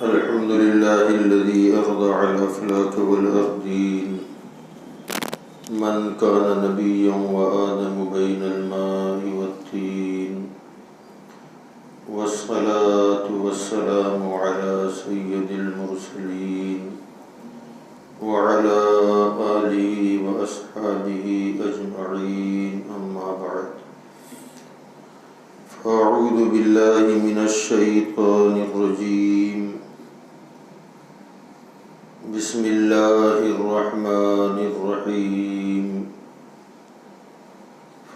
الحمد لله الذي أرضع الأفلاك والأرضين من كان نبيا وآدم بين الماء والطين والصلاة والسلام على سيد المرسلين وعلى آله وأصحابه أجمعين أما بعد فأعوذ بالله من الشيطان الرجيم بسم الله الرحمن الرحيم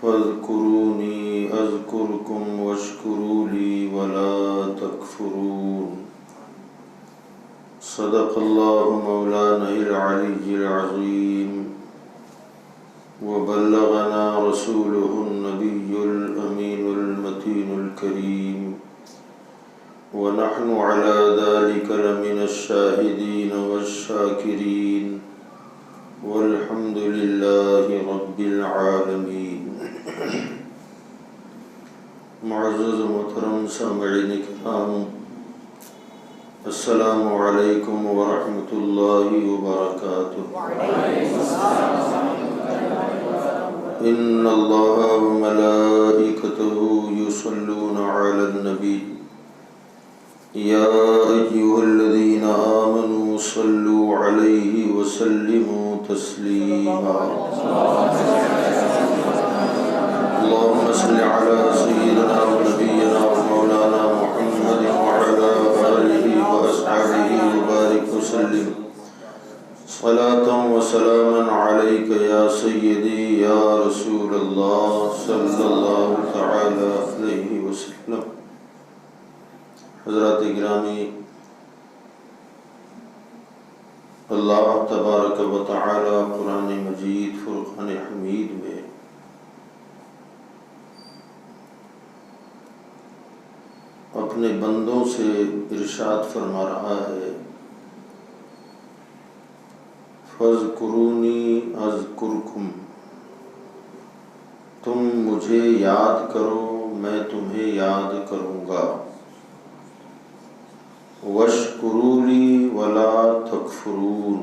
فاذكروني أذكركم واشكروا لي ولا تكفرون صدق الله مولانا العلي العظيم وبلغنا رسوله النبي الأمين المتين الكريم ونحن على ذلك لمن الشاهدين والشاكرين والحمد لله رب العالمين. معزز محترم سامعین کرام، السلام علیکم ورحمۃ اللہ وبرکاتہ. ان اللہ وملائکتہ یصلون علی النبی یا ایھا الذین آمنوا صلوا علیہ وسلموا تسلیما. اللهم صل على سيدنا ونبينا ومولانا محمد وعلى آله وأصحابه وبارك وسلم صلاة وسلاما عليك يا سيدي يا رسول الله صلى الله تعالى عليه وسلم. حضرات گرامی، اللہ تبارک و تعالی قرآن مجید فرقان حمید میں اپنے بندوں سے ارشاد فرما رہا ہے، فَاذْكُرُونِي أَذْكُرْكُمْ، تم مجھے یاد کرو میں تمہیں یاد کروں گا، وَاشْكُرُوا لِي وَلَا تَكْفُرُونَ،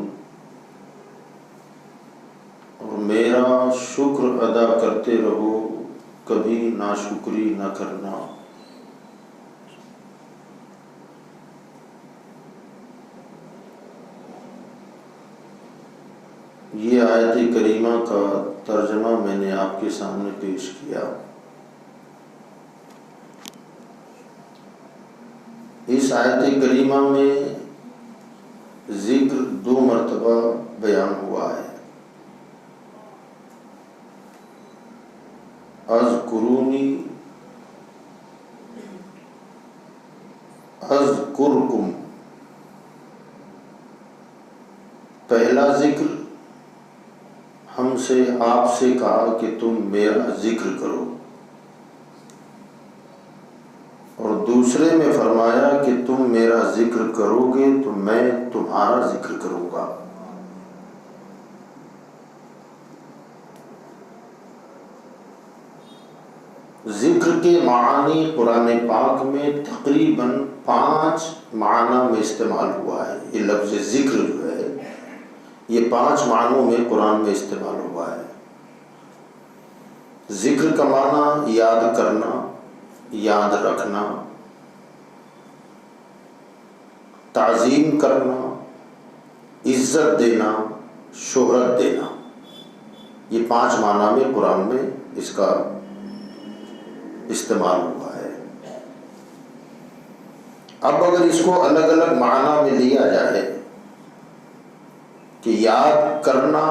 اور میرا شکر ادا کرتے رہو، کبھی ناشکری نہ کرنا. یہ آیت کریمہ کا ترجمہ میں نے آپ کے سامنے پیش کیا. اس آیت کریمہ میں ذکر 2 مرتبہ بیان ہوا ہے. اذکرونی، اذکرکم. پہلا ذکر ہم سے آپ سے کہا کہ تم میرا ذکر کرو، اور دوسرے میں فرمایا کہ تم میرا ذکر کرو گے تو میں تمہارا ذکر کروں گا. ذکر کے معانی قرآن پاک میں تقریباً 5 معنی میں استعمال ہوا ہے. یہ لفظ ذکر جو ہے یہ 5 معنوں میں قرآن میں استعمال ہوا ہے. ذکر کا معنی یاد کرنا، یاد رکھنا، تعظیم کرنا، عزت دینا، شہرت دینا. یہ 5 معنی میں قرآن میں اس کا استعمال ہوا ہے. اب اگر اس کو الگ الگ معنی میں لیا جائے کہ یاد کرنا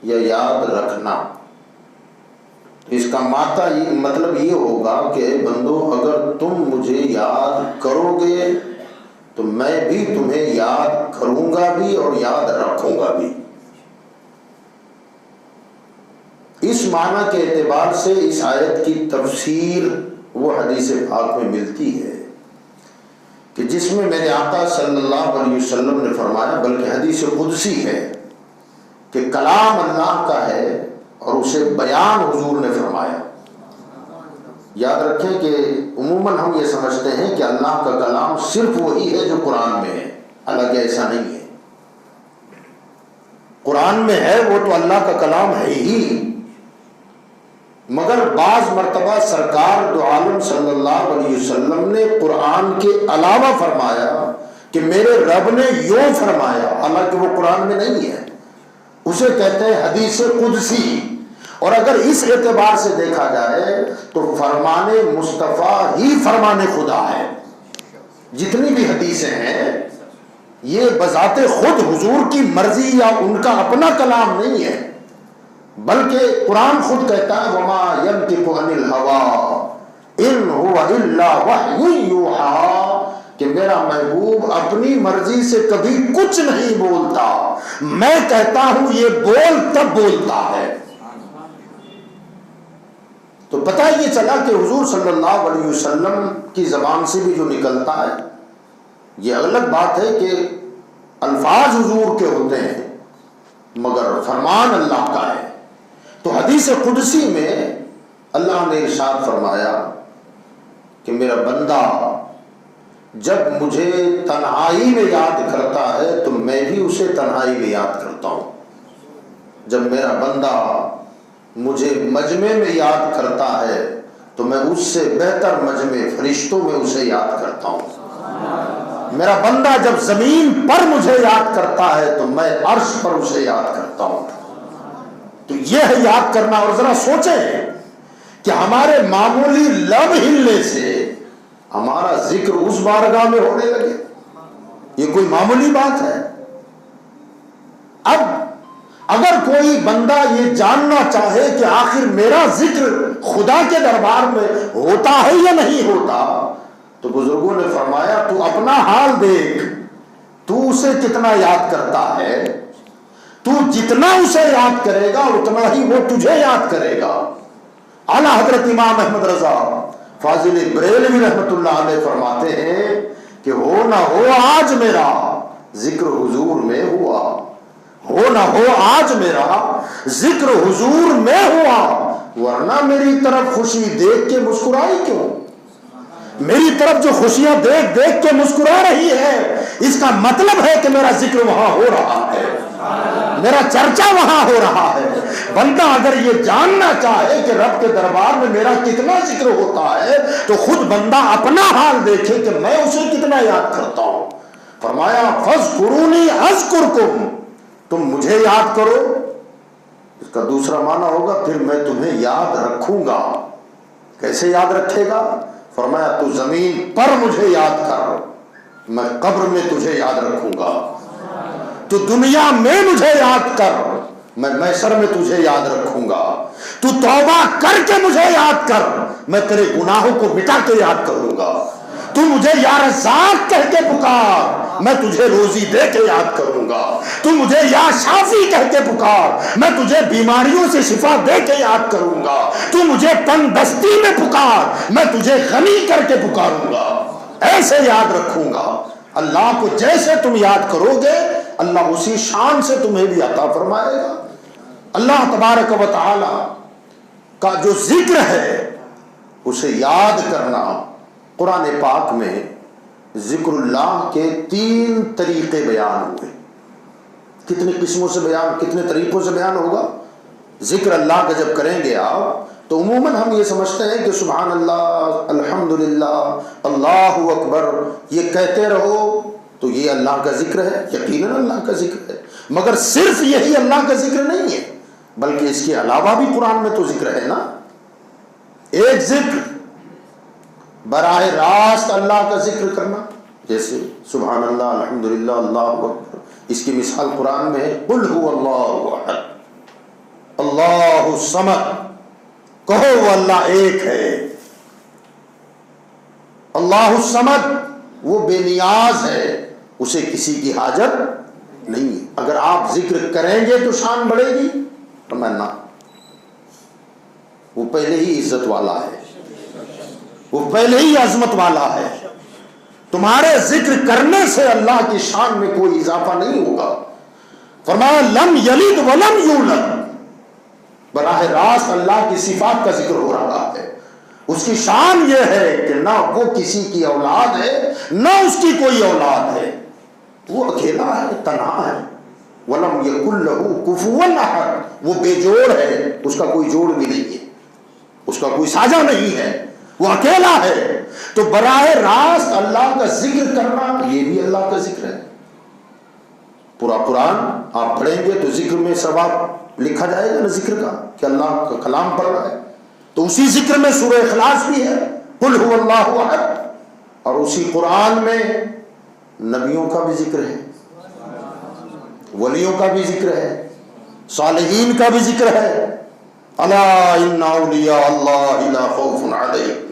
یا یاد رکھنا، تو اس کا مطلب یہ ہوگا کہ بندو اگر تم مجھے یاد کرو گے تو میں بھی تمہیں یاد کروں گا بھی اور یاد رکھوں گا بھی. اس معنی کے اعتبار سے اس آیت کی تفسیر وہ حدیث پاک میں ملتی ہے کہ جس میں میرے آقا صلی اللہ علیہ وسلم نے فرمایا، بلکہ حدیث قدسی ہے کہ کلام اللہ کا ہے اور اسے بیان حضور نے فرمایا. یاد رکھیں کہ عموماً ہم یہ سمجھتے ہیں کہ اللہ کا کلام صرف وہی ہے جو قرآن میں ہے، حالانکہ ایسا نہیں ہے۔ قرآن میں ہے وہ تو اللہ کا کلام ہے ہی، مگر بعض مرتبہ سرکار دو عالم صلی اللہ علیہ وسلم نے قرآن کے علاوہ فرمایا کہ میرے رب نے یوں فرمایا، حالانکہ وہ قرآن میں نہیں ہے، اسے کہتے ہیں حدیث قدسی۔ اور اگر اس اعتبار سے دیکھا جائے تو فرمان مصطفیٰ ہی فرمان خدا ہے۔ جتنی بھی حدیثیں ہیں یہ بذات خود حضور کی مرضی یا ان کا اپنا کلام نہیں ہے، بلکہ قرآن خود کہتا ہے وَمَا يَنْطِقُ عَنِ الْهَوَىٰ إِنْ هُوَ إِلَّا وَحْيٌ يُوحَىٰ کہ میرا محبوب اپنی مرضی سے کبھی کچھ نہیں بولتا، میں کہتا ہوں یہ بول تب بولتا ہے۔ تو پتہ یہ چلا کہ حضور صلی اللہ علیہ وسلم کی زبان سے بھی جو نکلتا ہے، یہ الگ بات ہے کہ الفاظ حضور کے ہوتے ہیں مگر فرمان اللہ کا ہے۔ تو حدیث قدسی میں اللہ نے ارشاد فرمایا کہ میرا بندہ جب مجھے تنہائی میں یاد کرتا ہے تو میں بھی اسے تنہائی میں یاد کرتا ہوں، جب میرا بندہ مجھے مجمع میں یاد کرتا ہے تو میں اس سے بہتر مجمع فرشتوں میں اسے یاد کرتا ہوں، میرا بندہ جب زمین پر مجھے یاد کرتا ہے تو میں عرش پر اسے یاد کرتا ہوں۔ تو یہ ہے یاد کرنا۔ اور ذرا سوچیں کہ ہمارے معمولی لب ہلنے سے ہمارا ذکر اس بارگاہ میں ہونے لگے، یہ کوئی معمولی بات ہے؟ اب اگر کوئی بندہ یہ جاننا چاہے کہ آخر میرا ذکر خدا کے دربار میں ہوتا ہے یا نہیں ہوتا، تو بزرگوں نے فرمایا تو اپنا حال دیکھ، تو اسے کتنا یاد کرتا ہے، تو جتنا اسے یاد کرے گا اتنا ہی وہ تجھے یاد کرے گا۔ اعلیٰ حضرت امام احمد رضا فاضل بریلوی رحمۃ اللہ علیہ فرماتے ہیں کہ ہو نہ ہو آج میرا ذکر حضور میں ہوا، ہو نہ ہو آج میرا ذکر حضور میں ہوا، ورنہ میری طرف خوشی دیکھ کے مسکرائی کیوں؟ میری طرف جو خوشیاں دیکھ دیکھ کے مسکرا رہی ہے، اس کا مطلب ہے کہ میرا ذکر وہاں ہو رہا ہے، میرا چرچا وہاں ہو رہا ہے۔ بندہ اگر یہ جاننا چاہے کہ رب کے دربار میں میرا کتنا ذکر ہوتا ہے تو خود بندہ اپنا حال دیکھے کہ میں اسے کتنا یاد کرتا ہوں۔ فرمایا فاذکرونی اذکرکم، تم مجھے یاد کرو، اس کا دوسرا معنی ہوگا پھر میں تمہیں یاد رکھوں گا۔ کیسے یاد رکھے گا؟ فرمایا تو زمین پر مجھے یاد کر، میں قبر میں تجھے یاد رکھوں گا، تو دنیا میں مجھے یاد کر، میں محشر میں تجھے یاد رکھوں گا، تو توبہ کر کے مجھے یاد کر، میں تیرے گناہوں کو مٹا کے یاد کروں گا، تو مجھے یا رزاق کہہ کے پکار، میں تجھے روزی دے کے یاد کروں گا، تو مجھے یا شافی کہہ کے پکار، میں تجھے بیماریوں سے شفا دے کے یاد کروں گا، تو مجھے تنگ دستی میں پکار، میں تجھے غنی کر کے پکاروں گا، ایسے یاد رکھوں گا۔ اللہ کو جیسے تم یاد کرو گے اللہ اسی شان سے تمہیں بھی عطا فرمائے گا۔ اللہ تبارک و تعالی کا جو ذکر ہے اسے یاد کرنا، قرآن پاک میں ذکر اللہ کے 3 طریقے بیان ہوئے۔ کتنی قسموں سے بیان، کتنے طریقوں سے بیان ہوگا؟ ذکر اللہ کا جب کریں گے آپ تو عموماً ہم یہ سمجھتے ہیں کہ سبحان اللہ، الحمدللہ، اللہ اکبر یہ کہتے رہو تو یہ اللہ کا ذکر ہے، یقیناً اللہ کا ذکر ہے، مگر صرف یہی اللہ کا ذکر نہیں ہے بلکہ اس کے علاوہ بھی قرآن میں تو ذکر ہے نا۔ ایک ذکر براہ راست اللہ کا ذکر کرنا، جیسے سبحان اللہ، الحمدللہ، اللہ اکبر، اس کی مثال قرآن میں ہے قل هو اللہ احد اللہ الصمد، کہو وہ اللہ ایک ہے، اللہ الصمد وہ بے نیاز ہے، اسے کسی کی حاجت نہیں ہے۔ اگر آپ ذکر کریں گے تو شان بڑھے گی، نہ، وہ پہلے ہی عزت والا ہے، وہ پہلے ہی عظمت والا ہے، تمہارے ذکر کرنے سے اللہ کی شان میں کوئی اضافہ نہیں ہوگا۔ فرمایا لم یلد ولم یولد، براہ راست اللہ کی صفات کا ذکر ہو رہا ہے۔ اس کی شان یہ ہے کہ نہ وہ کسی کی اولاد ہے نہ اس کی کوئی اولاد ہے، وہ اکیلا ہے، تنہا ہے۔ وَلَمْ يَكُنْ لَهُ كُفُوًا أَحَدٌ، وہ بے جوڑ ہے، اس کا کوئی جوڑ بھی نہیں ہے، اس کا کوئی ساجا نہیں ہے، وہ اکیلا ہے۔ تو براہ راست اللہ کا ذکر کرنا یہ بھی اللہ کا ذکر ہے۔ پورا قرآن آپ پڑھیں گے تو ذکر میں ثواب لکھا جائے گا نا، ذکر کا کہ اللہ کا کلام پڑھ رہا ہے۔ تو اسی ذکر میں سورہ اخلاص بھی ہے، قل هو اللہ احد، اور اسی قرآن میں نبیوں کا بھی ذکر ہے، ولیوں کا بھی ذکر ہے، صالحین کا بھی ذکر ہے۔ الا ان اولیاء اللہ لا خوف علیہم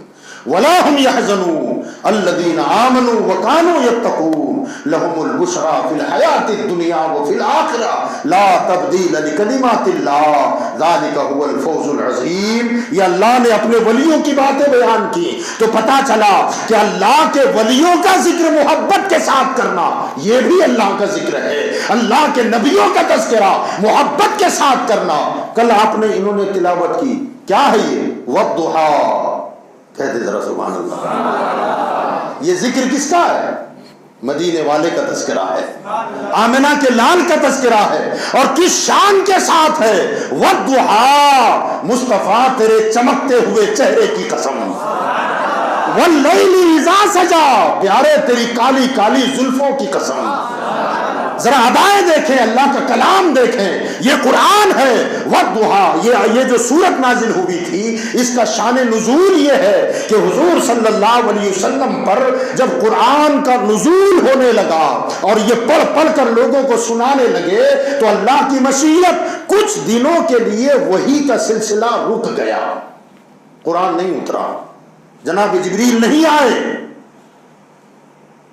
ولا هم يحزنون الذين آمنوا وكانوا يتقون لهم البشرى في الحياة الدنيا وفي الآخرة لا تبديل لكلمات الله ذلك هو الفوز العظيم۔ یہ اللہ نے اپنے ولیوں کی باتیں بیان کی تو پتا چلا کہ اللہ کے ولیوں کا ذکر محبت کے ساتھ کرنا یہ بھی اللہ کا ذکر ہے، اللہ کے نبیوں کا تذکرہ محبت کے ساتھ کرنا۔ کل آپ نے انہوں نے تلاوت کی، کیا ہے یہ؟ والضحیٰ، کہتے ذرا سبحان اللہ۔ یہ ذکر کس کا ہے؟ مدینے والے کا تذکرہ ہے، آمنہ کے لال کا تذکرہ ہے، اور کس شان کے ساتھ ہے؟ والضحیٰ، مصطفیٰ تیرے چمکتے ہوئے چہرے کی قسم، واللیل اذا سجا، پیارے تیری کالی کالی زلفوں کی قسم۔ ذرا ادائیں دیکھیں، اللہ کا کلام دیکھیں، یہ قرآن ہے۔ والضحیٰ، یہ جو سورت نازل ہوئی تھی اس کا شان نزول یہ ہے کہ حضور صلی اللہ علیہ وسلم پر جب قرآن کا نزول ہونے لگا اور یہ پڑھ پڑھ کر لوگوں کو سنانے لگے تو اللہ کی مشیت کچھ دنوں کے لیے وحی کا سلسلہ رک گیا، قرآن نہیں اترا، جناب جبریل نہیں آئے۔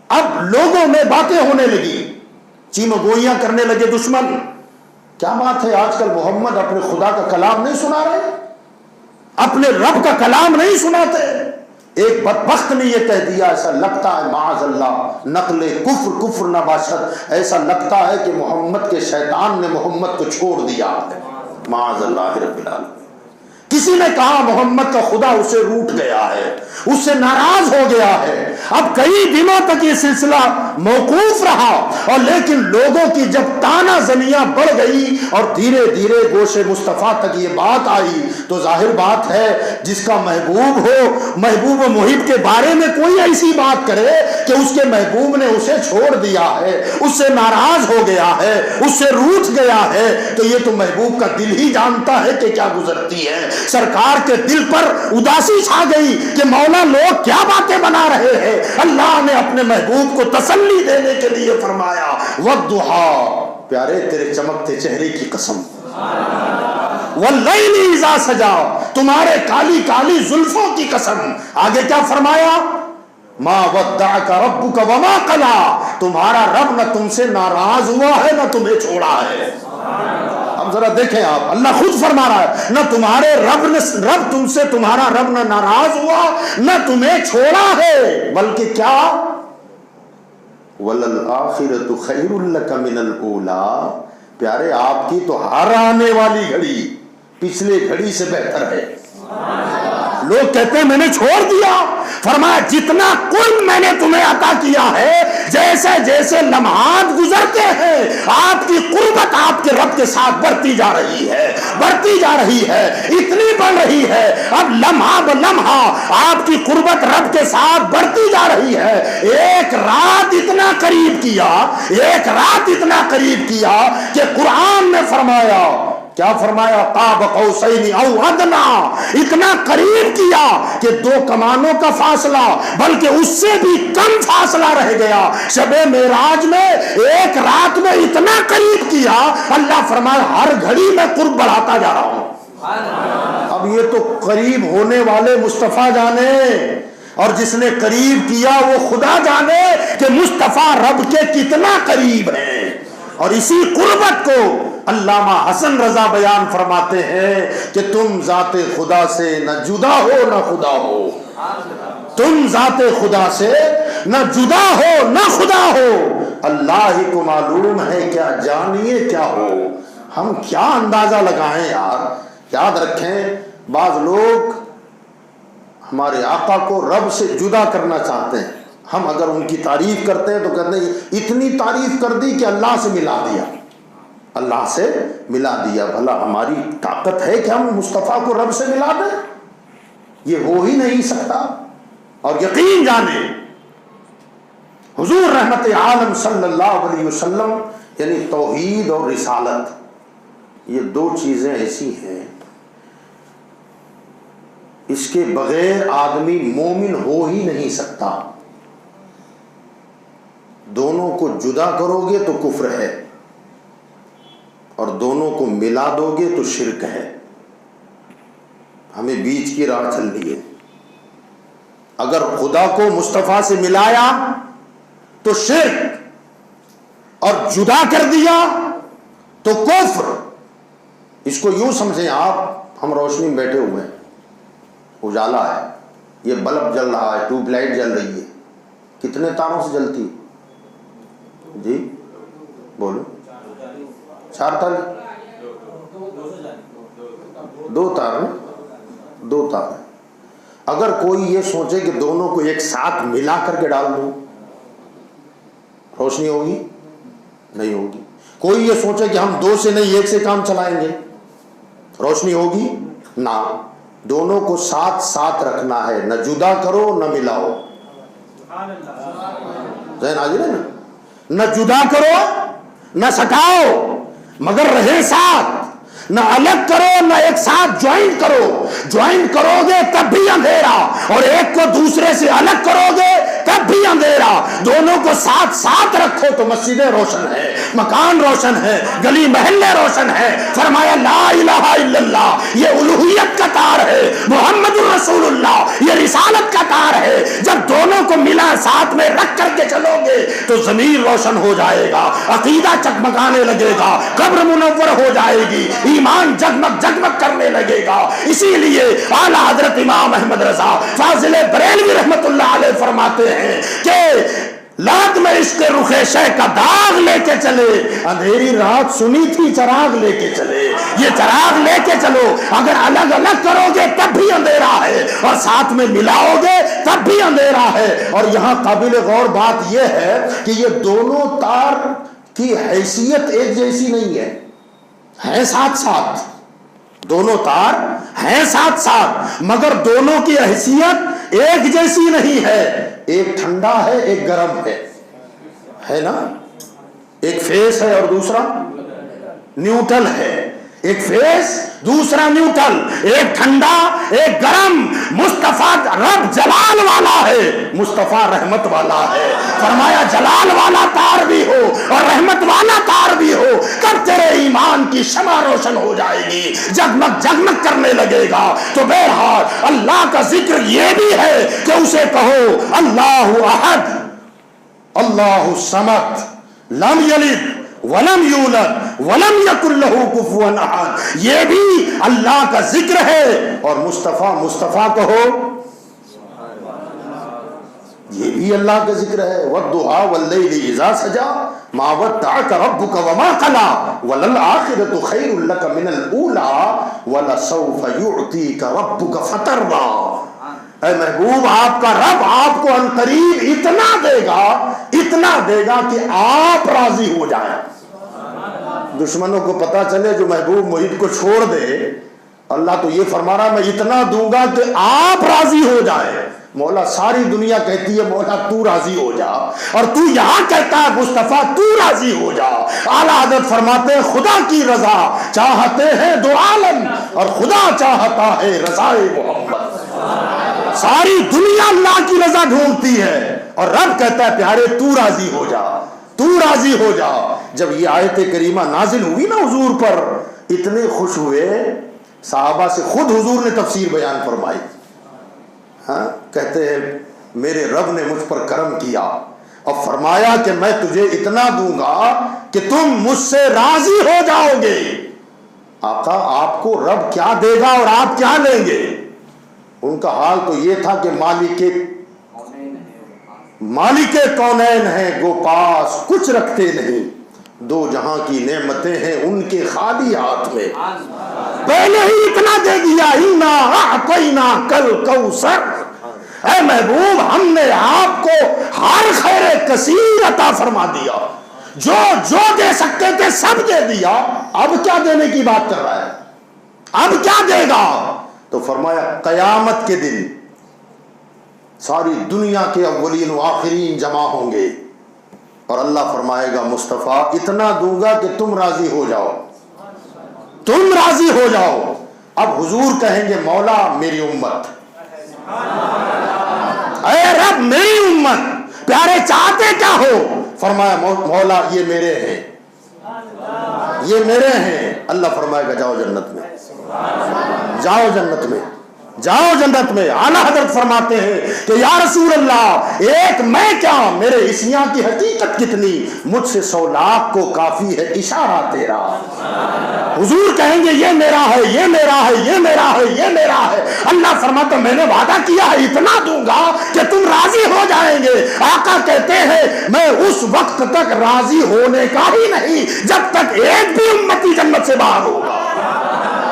اب لوگوں میں باتیں ہونے لگی، چیم گوئیاں کرنے لگے دشمن، کیا بات ہے آج کل محمد اپنے خدا کا کلام نہیں سنا رہے، اپنے رب کا کلام نہیں سناتے۔ ایک بدبخت نے یہ کہہ دیا، ایسا لگتا ہے معاذ اللہ نقل کفر نباشت، ایسا لگتا ہے کہ محمد کے شیطان نے محمد کو چھوڑ دیا ہے، معاذ اللہ رب العالمین۔ کسی نے کہا محمد کا خدا اسے روٹ گیا ہے، اس سے ناراض ہو گیا ہے۔ اب کئی دنوں تک یہ سلسلہ موقوف رہا، اور لیکن لوگوں کی جب تانا زنیاں بڑھ گئی اور دھیرے دھیرے گوش مصطفیٰ تک یہ بات آئی تو ظاہر بات ہے جس کا محبوب ہو، محبوب و محب کے بارے میں کوئی ایسی بات کرے کہ اس کے محبوب نے اسے چھوڑ دیا ہے، اس سے ناراض ہو گیا ہے، اس سے روٹھ گیا ہے، تو یہ تو محبوب کا دل ہی جانتا ہے کہ کیا گزرتی ہے۔ سرکار کے دل پر اداسی چھا گئی کہ مولا لوگ کیا باتیں بنا رہے ہیں۔ اللہ نے اپنے محبوب کو تسلی دینے کے لیے فرمایا والضحیٰ، پیارے تیرے چمکتے چہرے کی قسم، واللیل اذا سجا، تمہارے کالی کالی زلفوں کی قسم۔ آگے کیا فرمایا؟ ما ودعک ربک وما قلی، تمہارا رب نہ تم سے ناراض ہوا ہے نہ تمہیں چھوڑا ہے۔ اب ذرا دیکھیں آپ، اللہ خود فرما رہا ہے نہ تمہارے رب تم سے، تمہارا رب نہ ناراض ہوا نہ تمہیں چھوڑا ہے، بلکہ کیا؟ وَلَلْآخِرَةُ خَيْرٌ لَكَ مِنَ الْأُولَىٰ، پیارے آپ کی تو ہر آنے والی گھڑی پچھلے گھڑی سے بہتر ہے۔ لوگ کہتے ہیں میں نے چھوڑ دیا، فرمایا جتنا قرب میں نے تمہیں عطا کیا ہے، جیسے جیسے لمحات گزرتے ہیں آپ کی قربت آپ کے رب کے ساتھ بڑھتی جا رہی ہے، بڑھتی جا رہی ہے، اتنی بڑھ رہی ہے اب لمحہ بلمحہ آپ کی قربت رب کے ساتھ بڑھتی جا رہی ہے۔ ایک رات اتنا قریب کیا، ایک رات اتنا قریب کیا کہ قرآن نے فرمایا، کیا فرمایا؟ قاب قوسین او ادنا، اتنا قریب کیا کہ دو کمانوں کا فاصلہ بلکہ اس سے بھی کم فاصلہ رہ گیا۔ شب معراج میں ایک رات میں اتنا قریب کیا، اللہ فرمایا ہر گھڑی میں قرب بڑھاتا جا رہا ہوں۔ اب یہ تو قریب ہونے والے مصطفیٰ جانے، اور جس نے قریب کیا وہ خدا جانے کہ مصطفیٰ رب کے کتنا قریب ہیں۔ اور اسی قربت کو علامہ حسن رضا بیان فرماتے ہیں کہ تم ذات خدا سے نہ جدا ہو نہ خدا ہو، تم ذات خدا سے نہ جدا ہو نہ خدا ہو، اللہ ہی کو معلوم ہے کیا جانیے کیا ہو۔ ہم کیا اندازہ لگائیں یار، یاد رکھیں بعض لوگ ہمارے آقا کو رب سے جدا کرنا چاہتے ہیں. ہم اگر ان کی تعریف کرتے ہیں تو کہتے ہیں اتنی تعریف کر دی کہ اللہ سے ملا دیا، اللہ سے ملا دیا. بھلا ہماری طاقت ہے کہ ہم مصطفیٰ کو رب سے ملا دیں؟ یہ ہو ہی نہیں سکتا. اور یقین جانے حضور رحمت عالم صلی اللہ علیہ وسلم یعنی توحید اور رسالت، یہ دو چیزیں ایسی ہیں اس کے بغیر آدمی مومن ہو ہی نہیں سکتا. دونوں کو جدا کرو گے تو کفر ہے، اور دونوں کو ملا دو گے تو شرک ہے. ہمیں بیچ کی راہ چلنی ہے. اگر خدا کو مصطفیٰ سے ملایا تو شرک، اور جدا کر دیا تو کفر. اس کو یوں سمجھیں آپ، ہم روشنی میں بیٹھے ہوئے ہیں، اجالا ہے، یہ بلب جل رہا ہے، ٹیوب لائٹ جل رہی ہے، کتنے تاروں سے جلتی؟ جی بولو. 4 تار، 2 تار، 2 تار. اگر کوئی یہ سوچے کہ دونوں کو ایک ساتھ ملا کر کے ڈال دوں، روشنی ہوگی؟ نہیں ہوگی. کوئی یہ سوچے کہ ہم 2 سے نہیں 1 سے کام چلائیں گے، روشنی ہوگی؟ نہ. دونوں کو ساتھ ساتھ رکھنا ہے، نہ جدا کرو نہ ملاؤ. ذہن حاضر ہے نا؟ نہ جدا کرو نہ سٹاؤ مگر رہے ساتھ. نہ الگ کرو نہ ایک ساتھ جوائنٹ کرو. جوائنٹ کرو گے تب بھی اندھیرا، اور ایک کو دوسرے سے الگ کرو گے تب بھی اندھیرا. دونوں کو ساتھ ساتھ رکھو تو مسجدیں روشن ہے، مکان روشن ہے، گلی محلے روشن ہے. فرمایا لا الہ الا اللہ یہ الوہیت کا تار ہے، محمد الرسول اللہ یہ رسالت کا تار ہے. جب دونوں کو ملا ساتھ میں رکھ کر کے چلو گے تو ضمیر روشن ہو جائے گا، عقیدہ چکمکانے لگے گا، قبر منور ہو جائے گی، ایمان جگمگ جگمگ کرنے لگے گا. اسی لیے اعلیٰ حضرت امام احمد رضا فاضل بریلوی رحمت اللہ علیہ فرماتے ہیں کہ لات میں عشق رخ شہ کا داغ لے کے چلے، اندھیری رات سنی تھی چراغ لے کے چلے. یہ چراغ لے کے چلو. اگر الگ الگ کرو گے تب بھی اندھیرا ہے، اور ساتھ میں ملاؤ گے تب بھی اندھیرا ہے. اور یہاں قابل غور بات یہ ہے کہ یہ دونوں تار کی حیثیت ایک جیسی نہیں ہے ساتھ ساتھ. دونوں تار ہیں ساتھ ساتھ مگر دونوں کی حیثیت ایک جیسی نہیں ہے. ایک ٹھنڈا ہے ایک گرم ہے نا. ایک فیس ہے اور دوسرا نیوٹرل ہے. ایک فیس دوسرا نیوٹرل، ایک ٹھنڈا ایک گرم. مصطفیٰ رب جلال والا ہے، مصطفیٰ رحمت والا ہے. فرمایا جلال والا تار بھی ہو اور رحمت والا تار بھی ہو، کب تیرے ایمان کی شمع روشن ہو جائے گی، جگمگ جگمگ کرنے لگے گا. تو بہرحال اللہ کا ذکر یہ بھی ہے کہ اسے کہو اللہ احد اللہ الصمد لم یلد ولم یولد ولم یکن لہ کفوا احد. یہ بھی اللہ کا ذکر ہے. اور مصطفیٰ کہو، یہ بھی اللہ کا ذکر ہے. والضحیٰ واللیل اذا سجا ما ودعک ربک وما قلی وللآخرۃ خیر لک من الاولی ولسوف یعطیک ربک فترضی. اے محبوب آپ کا رب آپ کو عنقریب اتنا دے گا کہ آپ راضی ہو جائیں. دشمنوں کو پتا چلے جو محبوب محب کو چھوڑ دے، اللہ تو یہ فرما رہا میں اتنا دوں گا کہ آپ راضی ہو جائے. مولا ساری دنیا کہتی ہے مولا تو راضی ہو جا، اور تو یہاں کہتا ہے مصطفیٰ تو راضی ہو جا. اعلیٰ حضرت فرماتے ہیں خدا کی رضا چاہتے ہیں دو عالم، اور خدا چاہتا ہے رضائے محمد. ساری دنیا اللہ کی رضا ڈھونڈتی ہے اور رب کہتا ہے پیارے تو راضی ہو جا، تو راضی ہو جا. جب یہ آیت کریمہ نازل ہوئی نا حضور پر، اتنے خوش ہوئے صحابہ سے خود حضور نے تفسیر بیان فرمائی. ہاں کہتے ہیں میرے رب نے مجھ پر کرم کیا اور فرمایا کہ میں تجھے اتنا دوں گا کہ تم مجھ سے راضی ہو جاؤ گے. آقا آپ کو رب کیا دے گا اور آپ کیا لیں گے؟ ان کا حال تو یہ تھا کہ مالک کونین ہیں گو پاس کچھ رکھتے نہیں، دو جہاں کی نعمتیں ہیں ان کے خالی ہاتھ میں. پہلے ہی اتنا دے دیا انا اعطینا کل کوثر. اے محبوب ہم نے آپ کو ہر خیر کثیر عطا فرما دیا، جو جو دے سکتے تھے سب دے دیا، اب کیا دینے کی بات کر رہا ہے؟ اب کیا دے گا؟ تو فرمایا قیامت کے دن ساری دنیا کے اولین و آخرین جمع ہوں گے اور اللہ فرمائے گا مصطفیٰ اتنا دوں گا کہ تم راضی ہو جاؤ، تم راضی ہو جاؤ۔ اب حضور کہیں گے مولا میری امت، اے رب میری امت، پیارے چاہتے کیا ہو؟ فرمایا مولا یہ میرے ہیں، یہ میرے ہیں۔ اللہ فرمائے گا جاؤ جنت میں، جاؤ جنت میں، جاؤ جنت میں۔ اعلیٰ حضرت فرماتے ہیں کہ یا رسول اللہ ایک میں کیا، میرے عصیاں کی حقیقت کتنی، مجھ سے 100 لاکھ کو کافی ہے اشارہ تیرا۔ حضور کہیں گے یہ میرا ہے، یہ میرا ہے، یہ میرا ہے، یہ میرا ہے۔ اللہ فرماتا میں نے وعدہ کیا ہے اتنا دوں گا کہ تم راضی ہو جائیں گے۔ آقا کہتے ہیں میں اس وقت تک راضی ہونے کا ہی نہیں جب تک ایک بھی امتی جنت سے باہر ہوگا۔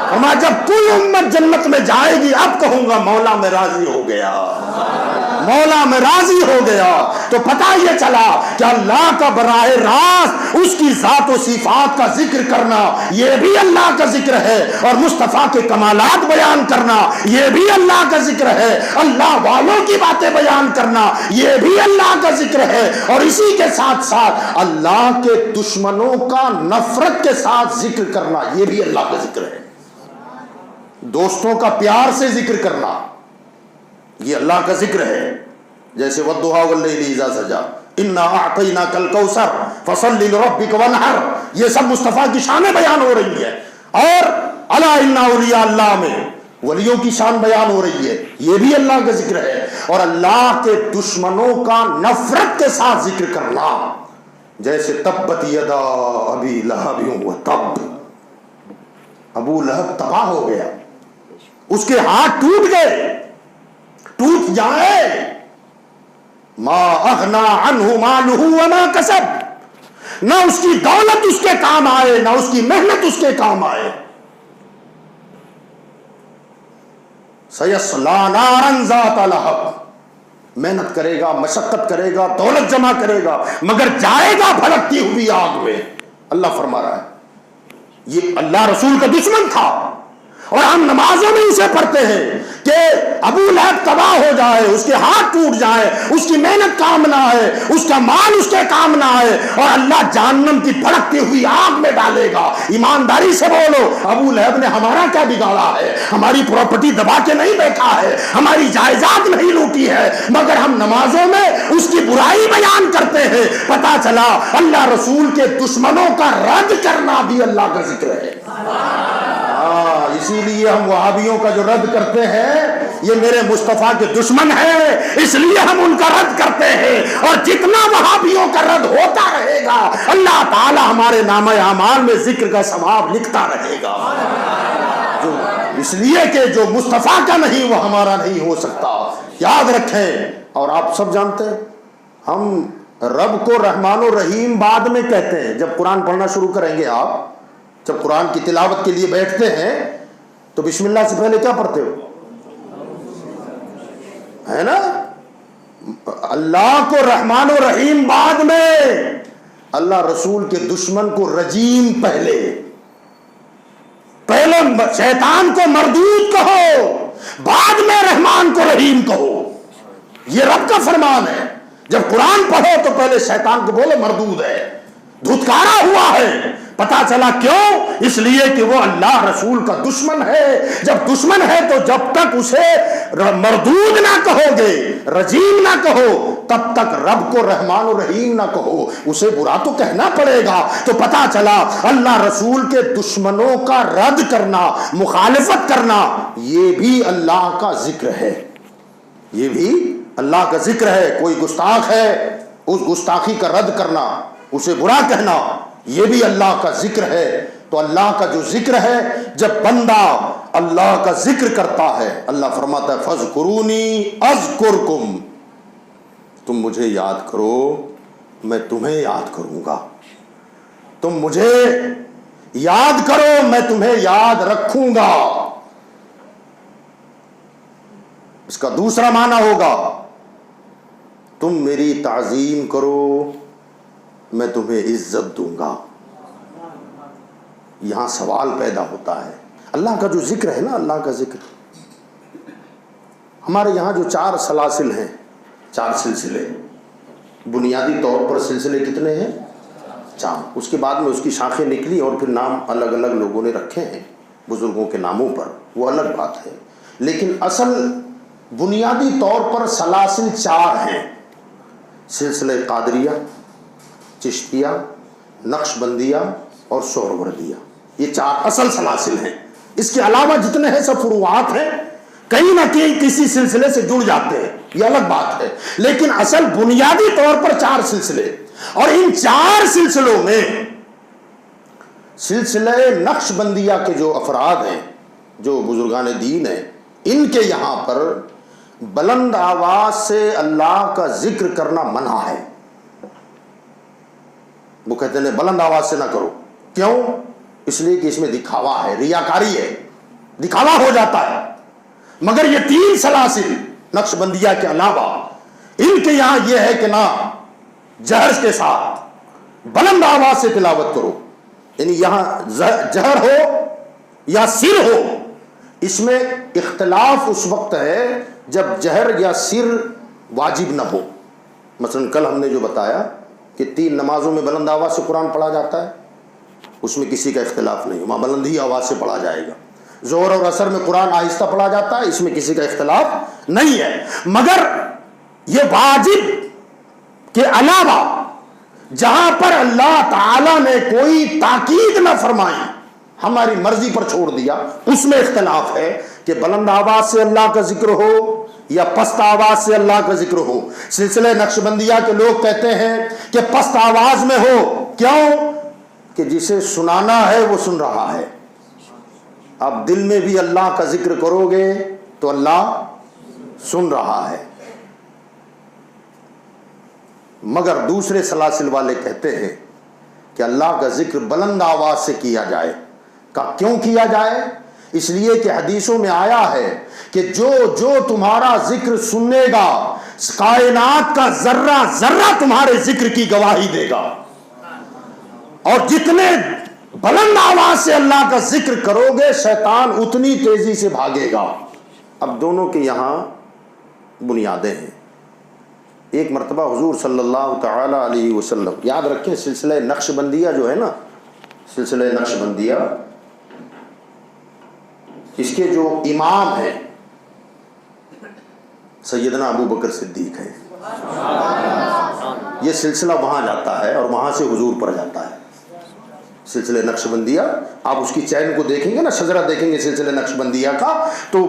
فرمایا جب کوئی امت جنت میں جائے گی اب کہوں گا مولا میں راضی ہو گیا، مولا میں راضی ہو گیا۔ تو پتہ یہ چلا کہ اللہ کا براہ راست اس کی ذات و صفات کا ذکر کرنا یہ بھی اللہ کا ذکر ہے، اور مصطفیٰ کے کمالات بیان کرنا یہ بھی اللہ کا ذکر ہے، اللہ والوں کی باتیں بیان کرنا یہ بھی اللہ کا ذکر ہے، اور اسی کے ساتھ ساتھ اللہ کے دشمنوں کا نفرت کے ساتھ ذکر کرنا یہ بھی اللہ کا ذکر ہے۔ دوستوں کا پیار سے ذکر کرنا یہ اللہ کا ذکر ہے، جیسے وَالضُّحَىٰ وَاللَّيْلِ إِذَا سَجَىٰ إِنَّا أَعْطَيْنَاكَ الْكَوْثَرَ فَصَلِّ لِرَبِّكَ وَانْحَرْ، یہ سب مصطفیٰ کی شانیں بیان ہو رہی ہیں۔ اور اَلَا إِنَّ أَوْلِيَاءَ اللَّهِ میں ولیوں کی شان بیان ہو رہی ہے، یہ بھی اللہ کا ذکر ہے۔ اور اللہ کے دشمنوں کا نفرت کے ساتھ ذکر کرنا، جیسے تبت یدا ابی لہب وتب، ابو لہب تباہ ہو گیا، اس کے ہاتھ ٹوٹ گئے، ٹوٹ جائے۔ ما اغنا عنہ مالہ وما کسب، نہ اس کی دولت اس کے کام آئے نہ اس کی محنت اس کے کام آئے۔ سیصلی نارا ذات لہب، محنت کرے گا، مشقت کرے گا، دولت جمع کرے گا، مگر جائے گا بھڑکتی ہوئی آگ میں۔ اللہ فرما رہا ہے یہ اللہ رسول کا دشمن تھا، اور ہم نمازوں میں اسے پڑھتے ہیں کہ ابو لہب تباہ ہو جائے، اس کے ہاتھ ٹوٹ جائے، اس کی محنت کام نہ آئے، اس کا مال اس کے کام نہ آئے، اور اللہ جہنم کی بھڑکتی ہوئی آگ میں ڈالے گا۔ ایمانداری سے بولو، ابو لہب نے ہمارا کیا بگاڑا ہے؟ ہماری پراپرٹی دبا کے نہیں بیٹھا ہے، ہماری جائیداد نہیں لوٹی ہے، مگر ہم نمازوں میں اس کی برائی بیان کرتے ہیں۔ پتا چلا اللہ رسول کے دشمنوں کا رد کرنا بھی اللہ کا ذکر ہے۔ اسی لیے ہم وہابیوں کا جو رد کرتے ہیں یہ میرے مصطفیٰ کے دشمن ہیں، اس لیے ہم ان کا رد کرتے ہیں، اور جتنا وہابیوں کا رد ہوتا رہے گا اللہ تعالی ہمارے نامہ اعمال میں ذکر کا ثواب لکھتا رہے گا، اس لیے کہ جو مصطفیٰ کا نہیں وہ ہمارا نہیں ہو سکتا۔ یاد رکھیں، اور آپ سب جانتے ہیں ہم رب کو رحمان و رحیم بعد میں کہتے ہیں۔ جب قرآن پڑھنا شروع کریں گے، آپ جب قرآن کی تلاوت کے لیے بیٹھتے ہیں تو بسم اللہ سے پہلے کیا پڑھتے ہو؟ ہے نا؟ اللہ کو رحمان و رحیم بعد میں، اللہ رسول کے دشمن کو رجیم پہلے شیطان کو مردود کہو، بعد میں رحمان کو رحیم کہو، یہ رب کا فرمان ہے۔ جب قرآن پڑھو تو پہلے شیطان کو بولو مردود ہے، دھتکارا ہوا ہے۔ پتا چلا کیوں؟ اس لیے کہ وہ اللہ رسول کا دشمن ہے۔ جب دشمن ہے تو جب تک اسے مردود نہ کہو گے، رجیم نہ کہو، تب تک رب کو رحمان و رحیم نہ کہو، اسے برا تو کہنا پڑے گا۔ تو پتا چلا اللہ رسول کے دشمنوں کا رد کرنا، مخالفت کرنا، یہ بھی اللہ کا ذکر ہے، یہ بھی اللہ کا ذکر ہے۔ کوئی گستاخ ہے، اس گستاخی کا رد کرنا، اسے برا کہنا، یہ بھی اللہ کا ذکر ہے۔ تو اللہ کا جو ذکر ہے، جب بندہ اللہ کا ذکر کرتا ہے اللہ فرماتا ہے فَاذْكُرُونِي أَذْكُرْكُمْ، تم مجھے یاد کرو میں تمہیں یاد کروں گا، تم مجھے یاد کرو میں تمہیں یاد رکھوں گا۔ اس کا دوسرا معنی ہوگا تم میری تعظیم کرو میں تمہیں عزت دوں گا. یہاں سوال پیدا ہوتا ہے، اللہ کا جو ذکر ہے نا، اللہ کا ذکر، ہمارے یہاں جو 4 سلاسل ہیں، 4 سلسلے، بنیادی طور پر سلسلے کتنے ہیں؟ 4. اس کے بعد میں اس کی شاخیں نکلی اور پھر نام الگ الگ لوگوں نے رکھے ہیں بزرگوں کے ناموں پر، وہ الگ بات ہے. لیکن اصل بنیادی طور پر سلاسل 4 ہیں: سلسلہ قادریہ، چشتیہ، نقش بندیہ اور سہروردیہ. یہ 4 اصل سلاسل ہیں. اس کے علاوہ جتنے ہیں سب فروعات ہیں، کہیں نہ کہیں کسی سلسلے سے جڑ جاتے ہیں، یہ الگ بات ہے. لیکن اصل بنیادی طور پر 4 سلسلے، اور ان 4 سلسلوں میں سلسلہ نقش بندیہ کے جو افراد ہیں، جو بزرگان دین ہیں، ان کے یہاں پر بلند آواز سے اللہ کا ذکر کرنا منع ہے. وہ کہتے ہیں بلند آواز سے نہ کرو. کیوں؟ اس لیے کہ اس میں دکھاوا ہے، ریاکاری ہے، دکھاوا ہو جاتا ہے. مگر یہ 3 سلاسل نقش بندیہ کے علاوہ ان کے یہاں یہ ہے کہ نہ جہر کے ساتھ بلند آواز سے تلاوت کرو. یعنی یہاں جہر ہو یا سر ہو، اس میں اختلاف اس وقت ہے جب جہر یا سر واجب نہ ہو. مثلا کل ہم نے جو بتایا کہ 3 نمازوں میں بلند آواز سے قرآن پڑھا جاتا ہے، اس میں کسی کا اختلاف نہیں، وہاں بلند ہی آواز سے پڑھا جائے گا. ظہر اور عصر میں قرآن آہستہ پڑھا جاتا ہے، اس میں کسی کا اختلاف نہیں ہے. مگر یہ واجب کے علاوہ جہاں پر اللہ تعالی نے کوئی تاکید نہ فرمائی، ہماری مرضی پر چھوڑ دیا، اس میں اختلاف ہے کہ بلند آواز سے اللہ کا ذکر ہو یا پست آواز سے اللہ کا ذکر ہو. سلسلہ نقش بندیہ کے لوگ کہتے ہیں کہ پست آواز میں ہو. کیوں؟ کہ جسے سنانا ہے وہ سن رہا ہے. اب دل میں بھی اللہ کا ذکر کرو گے تو اللہ سن رہا ہے. مگر دوسرے سلاسل والے کہتے ہیں کہ اللہ کا ذکر بلند آواز سے کیا جائے. کیوں کیا جائے؟ اس لیے کہ حدیثوں میں آیا ہے کہ جو تمہارا ذکر سننے گا، کائنات کا ذرہ ذرہ تمہارے ذکر کی گواہی دے گا. اور جتنے بلند آواز سے اللہ کا ذکر کرو گے، شیطان اتنی تیزی سے بھاگے گا. اب دونوں کے یہاں بنیادیں ہیں. ایک مرتبہ حضور صلی اللہ تعالی علیہ وسلم، یاد رکھیں سلسلہ نقش بندیہ جو ہے نا، سلسلہ نقش بندیہ، اس کے جو امام ہیں سیدنا ابو بکر صدیق ہے. یہ سلسلہ وہاں جاتا ہے اور وہاں سے حضور پر جاتا ہے. سلسلہ نقش بندیہ آپ اس کی چین کو دیکھیں گے نا، شجرہ دیکھیں گے سلسلہ نقش بندیہ کا، تو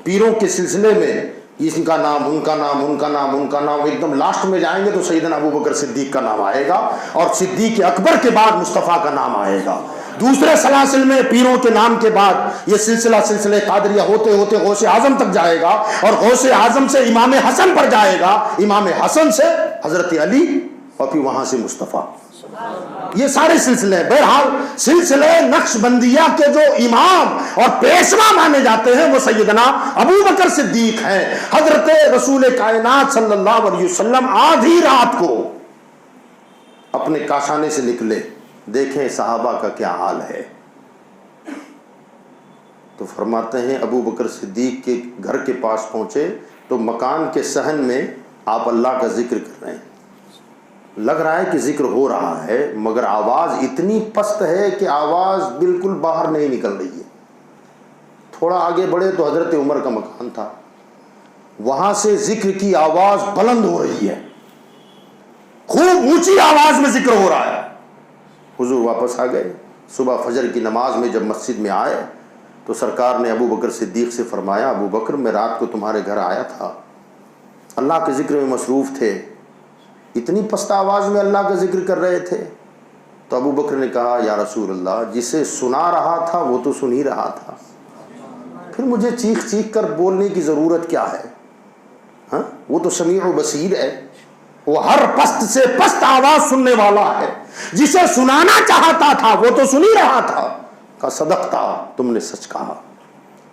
پیروں کے سلسلے میں اس کا نام، ان کا نام، ان کا نام، ان کا نام، ایک دم لاسٹ میں جائیں گے تو سیدنا ابو بکر صدیق کا نام آئے گا، اور صدیق اکبر کے بعد مصطفیٰ کا نام آئے گا. دوسرے سلاسل میں پیروں کے نام کے بعد یہ سلسلہ قادریہ ہوتے ہوتے غوث اعظم تک جائے گا، اور غوث اعظم سے امام حسن پر جائے گا، امام حسن سے حضرت علی، اور پھر وہاں سے مصطفیٰ. یہ سارے سلسلے. بہرحال سلسلہ نقش بندیہ کے جو امام اور پیشوا مانے جاتے ہیں وہ سیدنا ابو بکر صدیق ہیں. حضرت رسول کائنات صلی اللہ علیہ وسلم آدھی رات کو اپنے کاشانے سے نکلے، دیکھیں صحابہ کا کیا حال ہے، تو فرماتے ہیں ابو بکر صدیق کے گھر کے پاس پہنچے تو مکان کے صحن میں آپ اللہ کا ذکر کر رہے ہیں. لگ رہا ہے کہ ذکر ہو رہا ہے، مگر آواز اتنی پست ہے کہ آواز بالکل باہر نہیں نکل رہی ہے. تھوڑا آگے بڑھے تو حضرت عمر کا مکان تھا، وہاں سے ذکر کی آواز بلند ہو رہی ہے، خوب اونچی آواز میں ذکر ہو رہا ہے. حضور واپس آ گئے. صبح فجر کی نماز میں جب مسجد میں آئے تو سرکار نے ابو بکر صدیق سے فرمایا، ابو بکر میں رات کو تمہارے گھر آیا تھا، اللہ کے ذکر میں مصروف تھے، اتنی پست آواز میں اللہ کا ذکر کر رہے تھے. تو ابو بکر نے کہا، یا رسول اللہ، جسے سنا رہا تھا وہ تو سن ہی رہا تھا، پھر مجھے چیخ چیخ کر بولنے کی ضرورت کیا ہے؟ ہاں، وہ تو سمیع و بصیر ہے، وہ ہر پست سے پست آواز سننے والا ہے. جسے سنانا چاہتا تھا وہ تو سن ہی رہا تھا. کہا صدقتا، تم نے سچ کہا.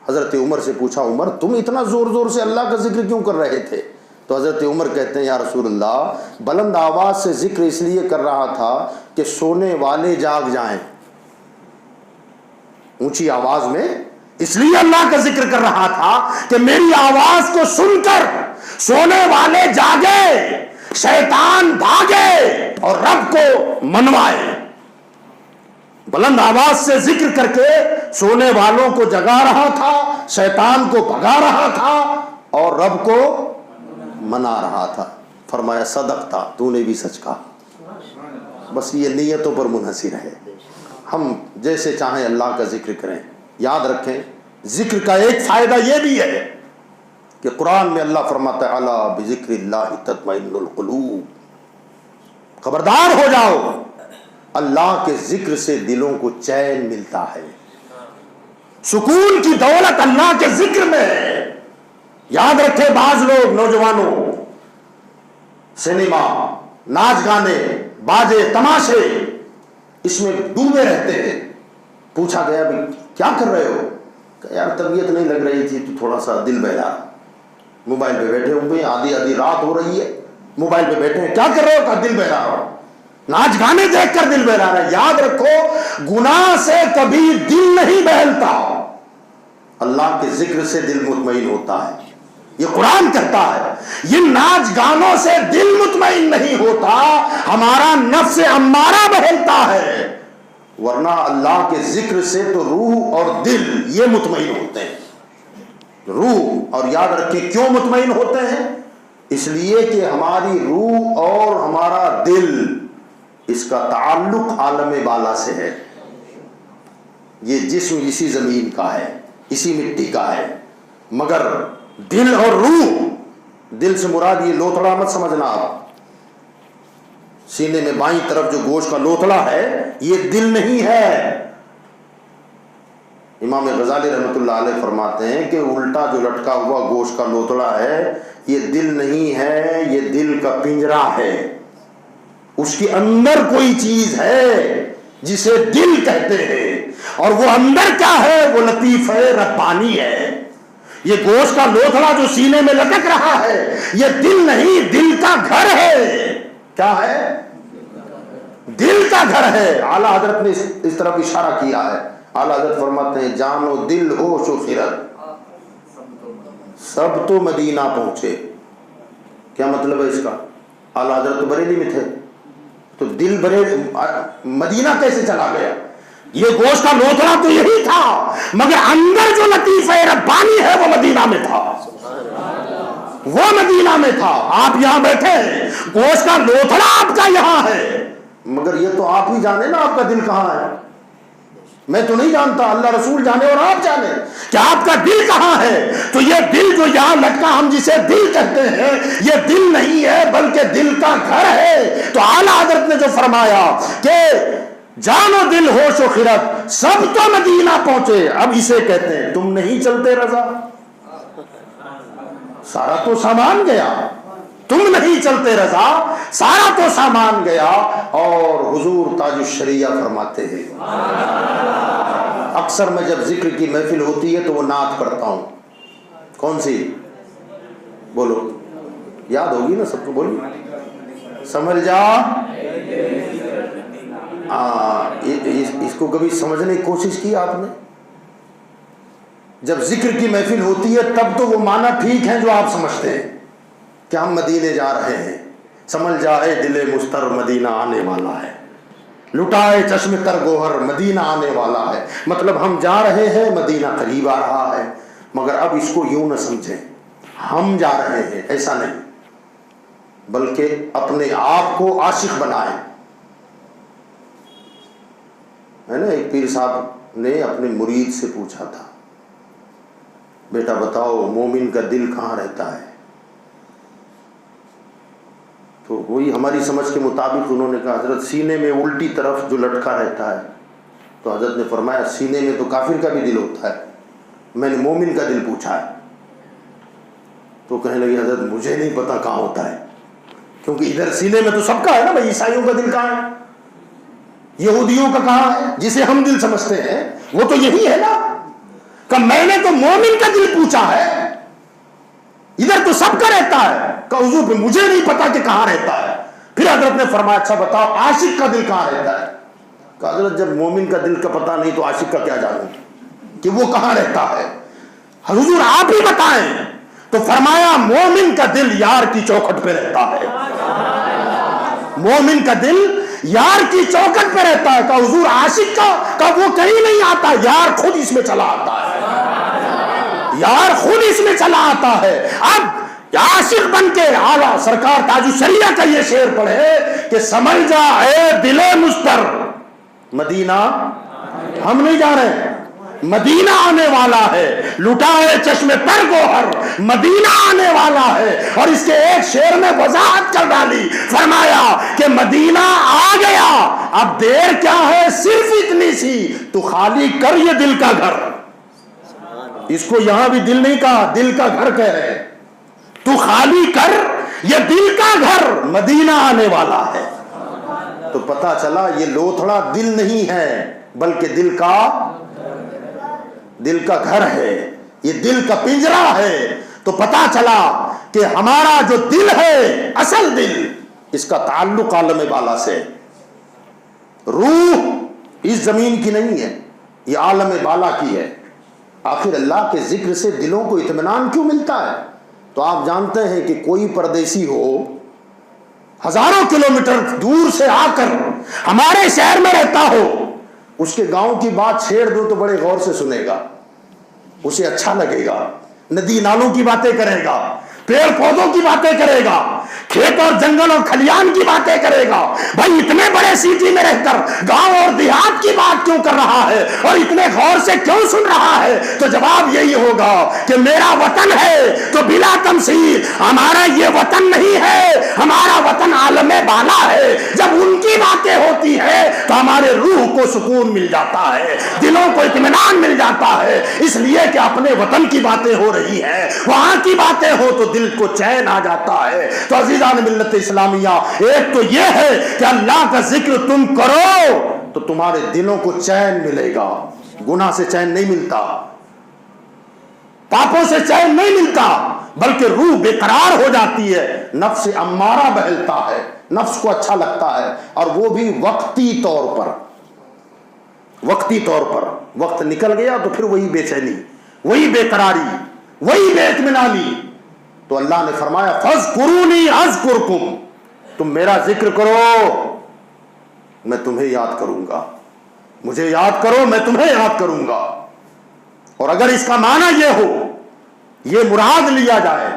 حضرت عمر سے پوچھا عمر تم اتنا زور زور سے اللہ کا ذکر کیوں کر رہے تھے؟ تو حضرت عمر کہتے ہیں یا رسول اللہ بلند آواز سے ذکر اس لیے کر رہا تھا کہ سونے والے جاگ جائیں، اونچی آواز میں اس لیے اللہ کا ذکر کر رہا تھا کہ میری آواز کو سن کر سونے والے جاگے، شیطان بھاگے اور رب کو منوائے۔ بلند آواز سے ذکر کر کے سونے والوں کو جگا رہا تھا، شیطان کو بھگا رہا تھا اور رب کو منا رہا تھا۔ فرمایا صدق تھا، تو نے بھی سچ کہا۔ بس یہ نیتوں پر منحصر ہے، ہم جیسے چاہیں اللہ کا ذکر کریں۔ یاد رکھیں ذکر کا ایک فائدہ یہ بھی ہے کہ قرآن میں اللہ فرماتا ہے الا بذکر اللہ تطمئن القلوب، خبردار ہو جاؤ اللہ کے ذکر سے دلوں کو چین ملتا ہے، سکون کی دولت اللہ کے ذکر میں ہے۔ یاد رکھے بعض لوگ نوجوانوں سنیما، ناچ گانے، باجے، تماشے اس میں ڈوبے رہتے ہیں۔ پوچھا گیا بھی کیا کر رہے ہو؟ کہ یار طبیعت نہیں لگ رہی تھی تو تھوڑا سا دل بہلا، موبائل پہ بیٹھے ہوئے آدھی آدھی رات ہو رہی ہے، موبائل پہ بیٹھے ہیں، کیا کر رہے ہو؟ کہ دل بہلا رہا ہوں، ناچ گانے دیکھ کر دل بہلا رہا ہے۔ یاد رکھو گناہ سے کبھی دل نہیں بہلتا، اللہ کے ذکر سے دل مطمئن ہوتا ہے، یہ قرآن کہتا ہے۔ یہ ناچ گانوں سے دل مطمئن نہیں ہوتا، ہمارا نفس امارہ بہلتا ہے، ورنہ اللہ کے ذکر سے تو روح اور دل یہ مطمئن ہوتے ہیں۔ روح، اور یاد رکھیں کیوں مطمئن ہوتے ہیں؟ اس لیے کہ ہماری روح اور ہمارا دل اس کا تعلق عالم بالا سے ہے۔ یہ جسم اسی زمین کا ہے، اسی مٹی کا ہے، مگر دل اور روح، دل سے مراد یہ لوتڑا مت سمجھنا آپ، سینے میں بائیں طرف جو گوشت کا لوتڑا ہے یہ دل نہیں ہے۔ امام غزالی رحمۃ اللہ علیہ فرماتے ہیں کہ الٹا جو لٹکا ہوا گوشت کا لوتڑا ہے یہ دل نہیں ہے، یہ دل کا پنجرا ہے، اس کے اندر کوئی چیز ہے جسے دل کہتے ہیں، اور وہ اندر کیا ہے؟ وہ لطیف ہے، ربانی ہے۔ یہ گوشت کا لوتھڑا جو سینے میں لٹک رہا ہے یہ دل نہیں، دل کا گھر ہے۔ کیا ہے؟ دل کا گھر ہے۔ اعلیٰ حضرت نے اس طرف اشارہ کیا ہے۔ اعلیٰ حضرت فرماتے ہیں جان و دل ہوش و خرد سب تو مدینہ پہنچے۔ کیا مطلب ہے اس کا؟ اعلیٰ حضرت تو بریلی میں تھے، تو دل مدینہ کیسے چلا گیا؟ یہ گوشت کا لوتھڑا تو یہی تھا، مگر اندر جو لطیف ربانی ہے وہ مدینہ میں تھا، وہ مدینہ میں تھا۔ آپ یہاں بیٹھے ہیں، گوشت کا لوتھڑا آپ کا یہاں ہے، مگر یہ تو آپ ہی جانے نا آپ کا دل کہاں ہے۔ میں تو نہیں جانتا، اللہ رسول جانے اور آپ جانے کہ آپ کا دل کہاں ہے۔ تو یہ دل جو یہاں لٹکا ہم جسے دل کہتے ہیں یہ دل نہیں ہے بلکہ دل کا گھر ہے۔ تو اعلیٰ حضرت نے جو فرمایا کہ جان و دل ہوش و خرد سب تو مدینہ پہنچے، اب اسے کہتے ہیں تم نہیں چلتے رضا، سارا تو سامان گیا، تم نہیں چلتے رضا، سارا تو سامان گیا۔ اور حضور تاج الشریعہ فرماتے ہیں اکثر میں جب ذکر کی محفل ہوتی ہے تو وہ نعت پڑھتا ہوں۔ کون سی؟ بولو، یاد ہوگی نا سب کو، بولو سمجھ جا۔ اس کو کبھی سمجھنے کی کوشش کی آپ نے؟ جب ذکر کی محفل ہوتی ہے تب تو وہ معنی ٹھیک ہے جو آپ سمجھتے ہیں کہ ہم مدینے جا رہے ہیں، سمجھ جائے دل مستر مدینہ آنے والا ہے، لٹائے چشم تر گوہر مدینہ آنے والا ہے۔ مطلب ہم جا رہے ہیں، مدینہ قریب آ رہا ہے، مگر اب اس کو یوں نہ سمجھیں ہم جا رہے ہیں، ایسا نہیں، بلکہ اپنے آپ کو عاشق بنائیں۔ ہے نا، ایک پیر صاحب نے اپنے مرید سے پوچھا تھا بیٹا بتاؤ مومن کا دل کہاں رہتا ہے؟ تو وہی ہماری سمجھ کے مطابق انہوں نے کہا حضرت سینے میں الٹی طرف جو لٹکا رہتا ہے۔ تو حضرت نے فرمایا سینے میں تو کافر کا بھی دل ہوتا ہے، میں نے مومن کا دل پوچھا ہے۔ تو کہنے لگے حضرت مجھے نہیں پتا کہاں ہوتا ہے، کیونکہ ادھر سینے میں تو سب کا ہے نا بھائی، عیسائیوں کا دل کہاں ہے، یہودیوں کا کہاں ہے، جسے ہم دل سمجھتے ہیں وہ تو یہی ہے نا۔ کہ میں نے تو مومن کا دل پوچھا ہے، ادھر تو سب کا رہتا ہے، کہ حضور پہ مجھے نہیں پتا کہ کہاں رہتا ہے۔ پھر حضرت نے فرمایا اچھا بتاؤ عاشق کا دل کہاں رہتا ہے؟ کہ حضرت جب مومن کا دل کا پتا نہیں تو عاشق کا کیا جانوں کہ وہ کہاں رہتا ہے؟ حضور آپ ہی بتائیں۔ تو فرمایا مومن کا دل یار کی چوکھٹ پہ رہتا ہے، مومن کا دل یار کی چوکھٹ پہ رہتا ہے۔ کہ حضور عاشق کا وہ کہیں نہیں آتا، یار خود اس میں چلا آتا ہے، یار خود اس میں چلا آتا ہے۔ اب عاشق بن کے اعلیٰ سرکار تاج الشریعہ کا یہ شعر پڑھے کہ سمجھ جا اے دل مضطر مدینہ ہم نہیں جا رہے، مدینہ آنے والا ہے، لٹائے چشم پر گوہر مدینہ آنے والا ہے۔ اور اس کے ایک شعر میں وضاحت کر ڈالی، فرمایا کہ مدینہ آ گیا، اب دیر کیا ہے صرف اتنی سی، تو خالی کر یہ دل کا گھر۔ اس کو یہاں بھی دل نہیں کہا، دل کا گھر کہہ رہے ہیں، تو خالی کر یہ دل کا گھر مدینہ آنے والا ہے۔ تو پتا چلا یہ لوتھڑا دل نہیں ہے بلکہ دل کا گھر ہے، یہ دل کا پنجرا ہے۔ تو پتا چلا کہ ہمارا جو دل ہے، اصل دل، اس کا تعلق عالم بالا سے، روح اس زمین کی نہیں ہے، یہ عالم بالا کی ہے۔ آخر اللہ کے ذکر سے دلوں کو اطمینان کیوں ملتا ہے؟ تو آپ جانتے ہیں کہ کوئی پردیسی ہو ہزاروں کلومیٹر دور سے آ کر ہمارے شہر میں رہتا ہو، اس کے گاؤں کی بات چھیڑ دو تو بڑے غور سے سنے گا، اسے اچھا لگے گا، ندی نالوں کی باتیں کرے گا، پیڑ پودوں کی باتیں کرے گا، کھیت اور جنگل اور کھلیان کی باتیں کرے گا۔ بھائی اتنے بڑے سٹی میں رہ کر گاؤں اور دیہات کی بات کیوں کر رہا ہے اور اتنے غور سے کیوں سن رہا ہے؟ تو جواب یہی ہوگا کہ میرا وطن ہے تو بلا تمثیل ہمارا یہ وطن نہیں ہے، ہمارا وطن عالم بالا ہے۔ جب ان کی باتیں ہوتی ہے تو ہمارے روح کو سکون مل جاتا ہے، دلوں کو اطمینان مل جاتا ہے، اس لیے کہ اپنے وطن کی باتیں ہو رہی ہیں، وہاں کی باتیں ہو تو دل کو چین آ جاتا ہے۔ تو عزیزان ملت اسلامیہ، ایک تو یہ ہے کہ اللہ کا ذکر تم کرو تو تمہارے دلوں کو چین ملے گا، گناہ سے چین نہیں ملتا، پاپوں سے چین نہیں ملتا، بلکہ روح بے قرار ہو جاتی ہے، نفس امارہ بہلتا ہے، نفس کو اچھا لگتا ہے، اور وہ بھی وقتی طور پر، وقتی طور پر۔ وقت نکل گیا تو پھر وہی بے چینی، وہی بے قراری، وہی بے اطمینانی۔ تو اللہ نے فرمایا فَاذْكُرُونِي أَذْكُرْكُمْ، تم میرا ذکر کرو میں تمہیں یاد کروں گا، مجھے یاد کرو میں تمہیں یاد کروں گا۔ اور اگر اس کا معنی یہ ہو، یہ مراد لیا جائے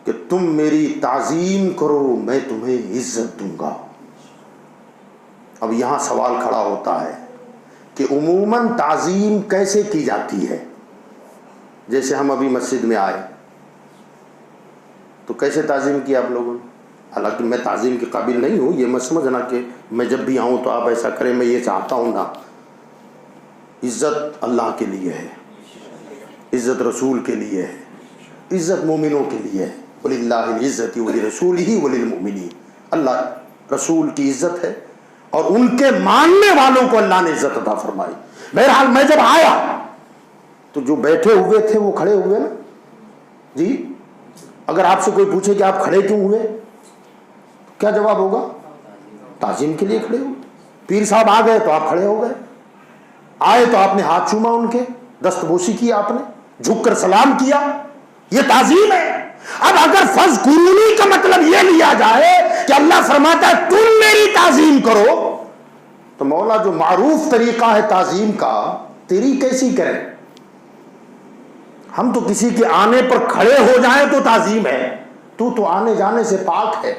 کہ تم میری تعظیم کرو میں تمہیں عزت دوں گا، اب یہاں سوال کھڑا ہوتا ہے کہ عموماً تعظیم کیسے کی جاتی ہے؟ جیسے ہم ابھی مسجد میں آئے تو کیسے تعظیم کی آپ لوگوں نے؟ حالانکہ میں تعظیم کے قابل نہیں ہوں، یہ مت سمجھنا کہ میں جب بھی آؤں تو آپ ایسا کریں، میں یہ چاہتا ہوں نا۔ عزت اللہ کے لیے ہے، عزت رسول کے لیے ہے، عزت مومنوں کے لیے ہے۔ وَلِلَّهِ الْعِزَّةُ وَلِرَسُولِهِ وَلِلْمُؤْمِنِينَ، اللہ رسول کی عزت ہے اور ان کے ماننے والوں کو اللہ نے عزت عطا فرمائی۔ بہرحال میں جب آیا تو جو بیٹھے ہوئے تھے وہ کھڑے ہوئے نا جی۔ اگر آپ سے کوئی پوچھے کہ آپ کھڑے کیوں ہوئے، کیا جواب ہوگا؟ تعظیم کے لیے کھڑے ہوئے۔ پیر صاحب آ گئے تو آپ کھڑے ہو گئے، آئے تو آپ نے ہاتھ چوما، ان کے دست بوسی کی، آپ نے جھک کر سلام کیا، یہ تعظیم ہے۔ اب اگر فَاذْكُرُونِی کا مطلب یہ لیا جائے کہ اللہ فرماتا ہے تم میری تعظیم کرو، تو مولا جو معروف طریقہ ہے تعظیم کا، تیری کیسی کریں؟ ہم تو کسی کے آنے پر کھڑے ہو جائیں تو تعظیم ہے، تو آنے جانے سے پاک ہے،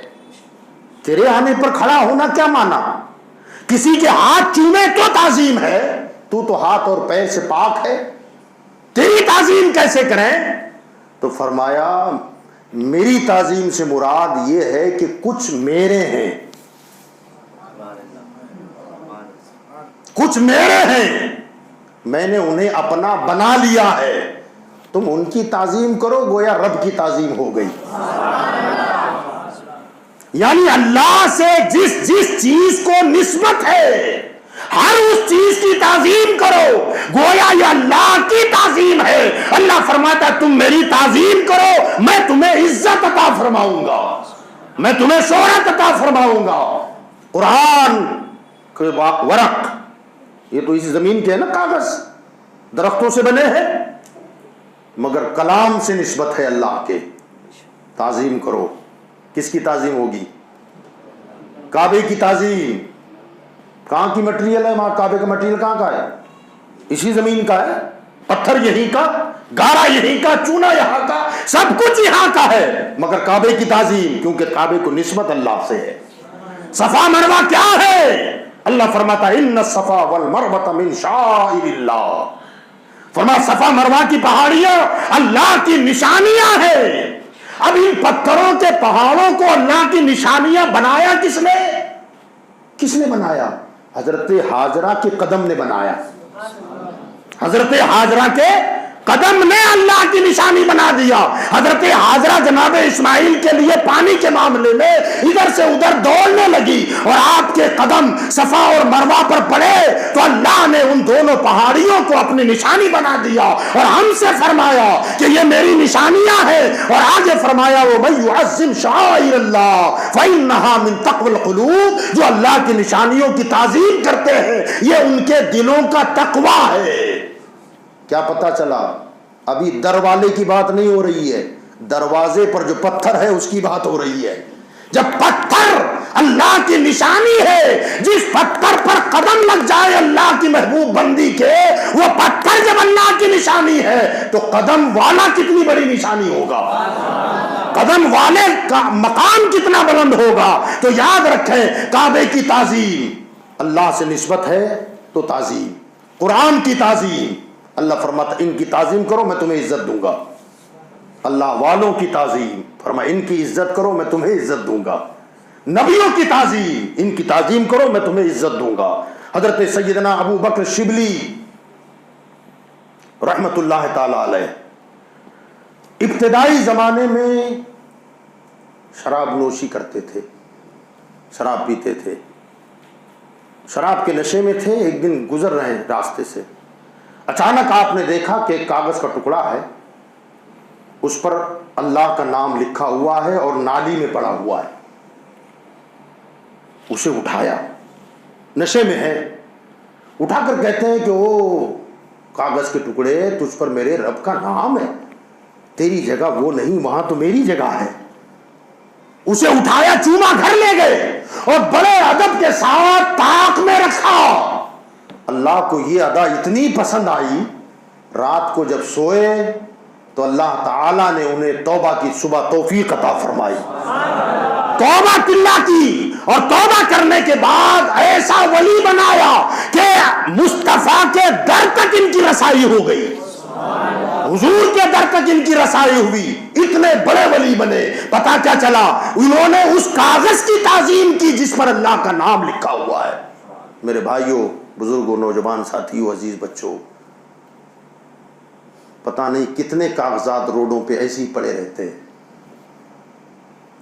تیرے آنے پر کھڑا ہونا کیا مانا؟ کسی کے ہاتھ چومے تو تعظیم ہے، تو ہاتھ اور پیر سے پاک ہے، تیری تعظیم کیسے کریں؟ تو فرمایا میری تعظیم سے مراد یہ ہے کہ کچھ میرے ہیں، کچھ میرے ہیں، میں نے انہیں اپنا بنا لیا ہے، تم ان کی تعظیم کرو گویا رب کی تعظیم ہو گئی۔ یعنی اللہ سے جس چیز کو نسبت ہے ہر اس چیز کی تعظیم کرو گویا یہ اللہ کی تعظیم ہے. اللہ فرماتا ہے تم میری تعظیم کرو میں تمہیں عزت عطا فرماؤں گا, میں تمہیں شہرت عطا فرماؤں گا. قرآن کے ورق یہ تو اسی زمین کے ہے نا, کاغذ درختوں سے بنے ہیں, مگر کلام سے نسبت ہے اللہ کے. تعظیم کرو. کس کی تعظیم ہوگی؟ کعبے کی تعظیم. کہاں کی مٹیریل ہے؟ وہاں کعبے کا مٹیریل کہاں کا ہے؟ اسی زمین کا ہے. پتھر یہیں کا, گارا یہیں کا, چونا یہاں کا, سب کچھ یہاں کا ہے, مگر کعبے کی تعظیم کیونکہ کعبے کو نسبت اللہ سے ہے. صفا مروہ کیا ہے؟ اللہ فرماتا ہے ان الصفا والمروہ من شعائر اللہ. فرما صفا مروہ کی پہاڑیاں اللہ کی نشانیاں ہیں. اب ان پتھروں کے پہاڑوں کو اللہ کی نشانیاں بنایا کس نے؟ کس نے بنایا؟ حضرت ہاجرہ کے قدم نے بنایا. حضرت ہاجرہ کے قدم نے اللہ کی نشانی بنا دیا. حضرت ہاجرہ جناب اسماعیل کے لیے پانی کے معاملے میں ادھر سے ادھر دوڑنے لگی اور آپ کے قدم صفا اور مروہ پر پڑے تو اللہ نے ان دونوں پہاڑیوں کو اپنی نشانی بنا دیا اور ہم سے فرمایا کہ یہ میری نشانیاں ہیں. اور آگے فرمایا وَمَن يُعَظِّمْ شَعَائِرَ اللَّهِ فَإِنَّهَا مِن تَقْوَى الْقُلُوبِ. جو اللہ کی نشانیوں کی تعظیم کرتے ہیں یہ ان کے دلوں کا تقوی ہے. کیا پتا چلا؟ ابھی در والے کی بات نہیں ہو رہی ہے, دروازے پر جو پتھر ہے اس کی بات ہو رہی ہے. جب پتھر اللہ کی نشانی ہے, جس پتھر پر قدم لگ جائے اللہ کی محبوب بندی کے, وہ پتھر جب اللہ کی نشانی ہے تو قدم والا کتنی بڑی نشانی ہوگا, قدم والے کا مقام کتنا بلند ہوگا. تو یاد رکھیں کعبے کی تعظیم اللہ سے نسبت ہے تو تعظیم. قرآن کی تعظیم اللہ فرماتا ان کی تعظیم کرو میں تمہیں عزت دوں گا. اللہ والوں کی تعظیم فرما ان کی عزت کرو میں تمہیں عزت دوں گا. نبیوں کی تعظیم ان کی تعظیم کرو میں تمہیں عزت دوں گا. حضرت سیدنا ابو بکر شبلی رحمت اللہ تعالی علیہ ابتدائی زمانے میں شراب نوشی کرتے تھے, شراب پیتے تھے, شراب کے نشے میں تھے. ایک دن گزر رہے ہیں راستے سے, اچانک آپ نے دیکھا کہ ایک کاغذ کا ٹکڑا ہے, اس پر اللہ کا نام لکھا ہوا ہے اور نالی میں پڑا ہوا ہے. اسے اٹھایا, نشے میں ہے, اٹھا کر کہتے ہیں کہ وہ کاغذ کے ٹکڑے تجھ پر میرے رب کا نام ہے, تیری جگہ وہ نہیں وہاں تو میری جگہ ہے. اسے اٹھایا, چوما گھر لے گئے اور بڑے ادب کے ساتھ طاق میں رکھا. اللہ کو یہ ادا اتنی پسند آئی, رات کو جب سوئے تو اللہ تعالیٰ نے انہیں توبہ کی صبح توفیق عطا فرمائی. توبہ کلّا کی اور توبہ کرنے کے بعد ایسا ولی بنایا کہ مصطفیٰ کے در تک ان کی رسائی ہو گئی, حضور کے در تک ان کی رسائی ہوئی. اتنے بڑے ولی بنے. پتا کیا چلا؟ انہوں نے اس کاغذ کی تعظیم کی جس پر اللہ کا نام لکھا ہوا ہے. میرے بھائیوں, بزرگوں, نوجوان ساتھیوں, عزیز بچوں, پتہ نہیں کتنے کاغذات روڈوں پہ ایسے ہی پڑے رہتے ہیں.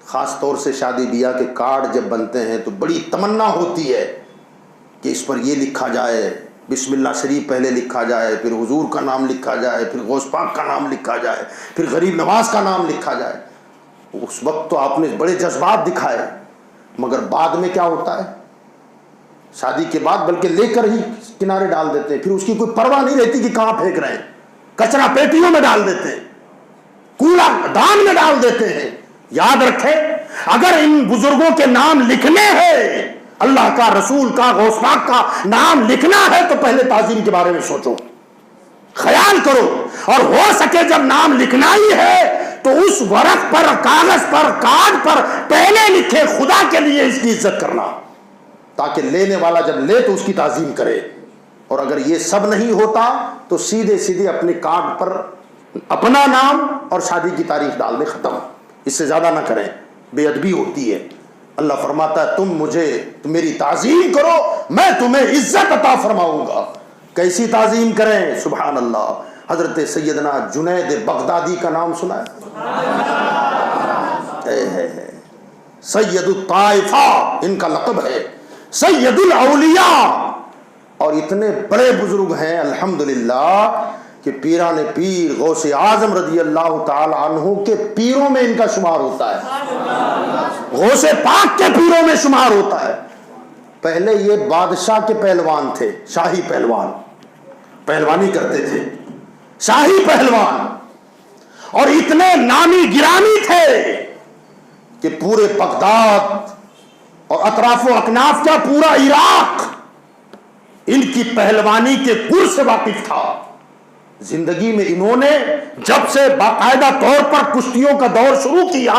خاص طور سے شادی بیاہ کے کارڈ جب بنتے ہیں تو بڑی تمنا ہوتی ہے کہ اس پر یہ لکھا جائے, بسم اللہ شریف پہلے لکھا جائے, پھر حضور کا نام لکھا جائے, پھر غوث پاک کا نام لکھا جائے, پھر غریب نواز کا نام لکھا جائے. اس وقت تو آپ نے بڑے جذبات دکھائے, مگر بعد میں کیا ہوتا ہے؟ شادی کے بعد بلکہ لے کر ہی کنارے ڈال دیتے ہیں, پھر اس کی کوئی پرواہ نہیں رہتی کہ کہاں پھینک رہے ہیں. کچرا پیٹیوں میں ڈال دیتے ہیں, کوڑا دان میں ڈال دیتے ہیں. یاد رکھیں اگر ان بزرگوں کے نام لکھنے ہیں, اللہ کا, رسول کا, غوث پاک کا نام لکھنا ہے تو پہلے تعظیم کے بارے میں سوچو, خیال کرو. اور ہو سکے جب نام لکھنا ہی ہے تو اس ورق پر, کاغذ پر, کارڈ پر پہلے لکھے خدا کے لیے اس کی عزت کرنا, تاکہ لینے والا جب لے تو اس کی تعظیم کرے. اور اگر یہ سب نہیں ہوتا تو سیدھے سیدھے اپنے کارڈ پر اپنا نام اور شادی کی تاریخ ڈال دے, ختم. اس سے زیادہ نہ کریں, بے ادبی ہوتی ہے. اللہ فرماتا ہے تم میری تعظیم کرو میں تمہیں عزت عطا فرماؤں گا. کیسی تعظیم کریں؟ سبحان اللہ. حضرت سیدنا جنید بغدادی کا نام سنا ہے؟ سید الطائفہ ان کا لقب ہے, سید الاولیاء. اور اتنے بڑے بزرگ ہیں الحمدللہ کہ پیران پیر غوث اعظم رضی اللہ تعالی عنہ کے پیروں میں ان کا شمار ہوتا ہے، غوث پاک کے پیروں میں شمار ہوتا ہے۔ پہلے یہ بادشاہ کے پہلوان تھے، شاہی پہلوان، پہلوانی کرتے تھے، شاہی پہلوان، اور اتنے نامی گرامی تھے کہ پورے بغداد اور اطراف و اکناف کا پورا عراق ان کی پہلوانی کے گر سے واقف تھا۔ زندگی میں انہوں نے جب سے باقاعدہ طور پر کشتیوں کا دور شروع کیا،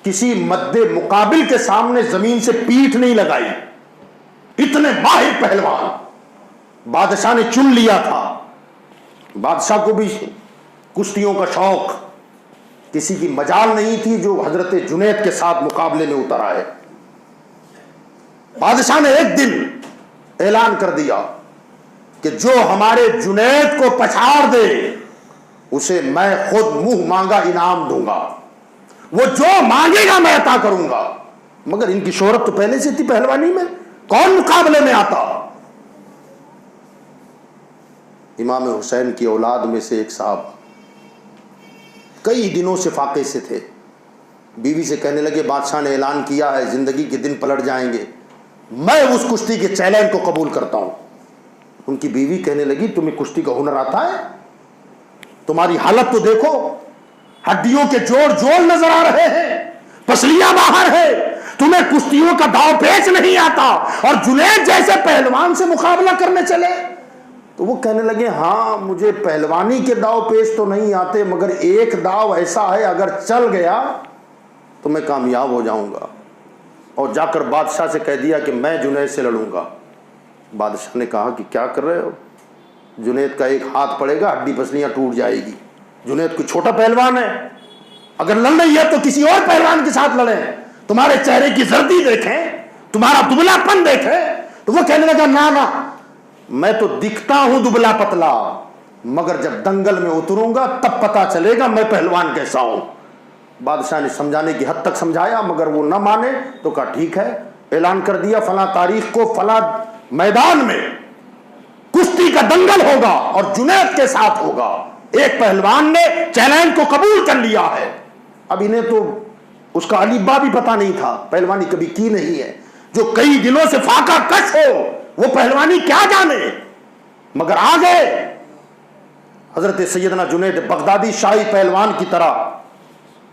کسی مد مقابل کے سامنے زمین سے پیٹھ نہیں لگائی، اتنے ماہر پہلوان۔ بادشاہ نے چن لیا تھا، بادشاہ کو بھی کشتیوں کا شوق، کسی کی مجال نہیں تھی جو حضرت جنید کے ساتھ مقابلے میں اتر آئے۔ بادشاہ نے ایک دن اعلان کر دیا کہ جو ہمارے جنید کو پچھاڑ دے اسے میں خود منہ مانگا انعام دوں گا، وہ جو مانگے گا میں عطا کروں گا۔ مگر ان کی شہرت تو پہلے سے تھی پہلوانی میں، کون مقابلے میں آتا؟ امام حسین کی اولاد میں سے ایک صاحب کئی دنوں سے فاقے سے تھے، بیوی سے کہنے لگے بادشاہ نے اعلان کیا ہے زندگی کے دن پلٹ جائیں گے، میں اس کشتی کے چیلنج کو قبول کرتا ہوں۔ ان کی بیوی کہنے لگی تمہیں کشتی کا ہنر آتا ہے؟ تمہاری حالت تو دیکھو، ہڈیوں کے جوڑ جوڑ نظر آ رہے ہیں، پسلیاں باہر ہے، تمہیں کشتیوں کا داؤ پیچ نہیں آتا، اور جنید جیسے پہلوان سے مقابلہ کرنے چلے۔ تو وہ کہنے لگے ہاں مجھے پہلوانی کے داؤ پیچ تو نہیں آتے، مگر ایک داؤ ایسا ہے اگر چل گیا تو میں کامیاب ہو جاؤں گا۔ اور جا کر بادشاہ سے کہہ دیا کہ میں جنید سے لڑوں گا۔ بادشاہ نے کہا کہ کیا کر رہے ہو؟ جنید کا ایک ہاتھ پڑے گا ہڈی پسلیاں ٹوٹ جائے گی، جنید کوئی چھوٹا پہلوان ہے، اگر لڑ رہی ہے تو کسی اور پہلوان کے ساتھ لڑیں، تمہارے چہرے کی زردی دیکھیں، تمہارا دبلا پن دیکھیں۔ تو وہ کہنے لگا نہ میں تو دکھتا ہوں دبلا پتلا، مگر جب دنگل میں اتروں گا تب پتا چلے گا میں پہلوان کیسا ہوں۔ بادشاہ نے سمجھانے کی حد تک سمجھایا مگر وہ نہ مانے، تو کہا ٹھیک ہے، اعلان کر دیا فلاں تاریخ کو فلاں میدان میں کشتی کا دنگل ہوگا اور جنید کے ساتھ ہوگا۔ ایک پہلوان نے چیلنج کو قبول کر لیا ہے۔ اب انہیں تو اس کا الفبا بھی پتا نہیں تھا، پہلوانی کبھی کی نہیں ہے، جو کئی دنوں سے فاقہ کش ہو وہ پہلوانی کیا جانے، مگر آ گئے۔ حضرت سیدنا جنید بغدادی شاہی پہلوان کی طرح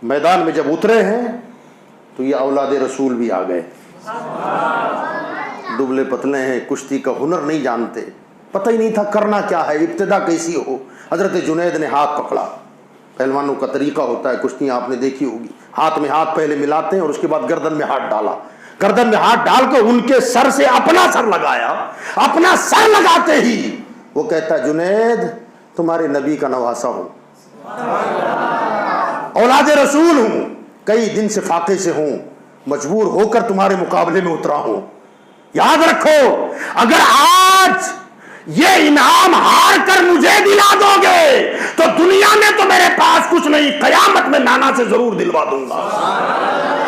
میدان میں جب اترے ہیں تو یہ اولاد رسول بھی آ گئے، دبلے پتلے ہیں، کشتی کا ہنر نہیں جانتے، پتہ ہی نہیں تھا کرنا کیا ہے، ابتدا کیسی ہو۔ حضرت جنید نے ہاتھ پکڑا، پہلوانوں کا طریقہ ہوتا ہے، کشتیاں آپ نے دیکھی ہوگی، ہاتھ میں ہاتھ پہلے ملاتے ہیں اور اس کے بعد گردن میں ہاتھ ڈالا، گردن میں ہاتھ ڈال کر ان کے سر سے اپنا سر لگایا، اپنا سر لگاتے ہی وہ کہتا جنید تمہارے نبی کا نواسا ہوں، اولاد رسول ہوں، کئی دن سے فاقے سے ہوں، مجبور ہو کر تمہارے مقابلے میں اترا ہوں۔ یاد رکھو اگر آج یہ انعام ہار کر مجھے دلا دو گے تو دنیا میں تو میرے پاس کچھ نہیں، قیامت میں نانا سے ضرور دلوا دوں گا۔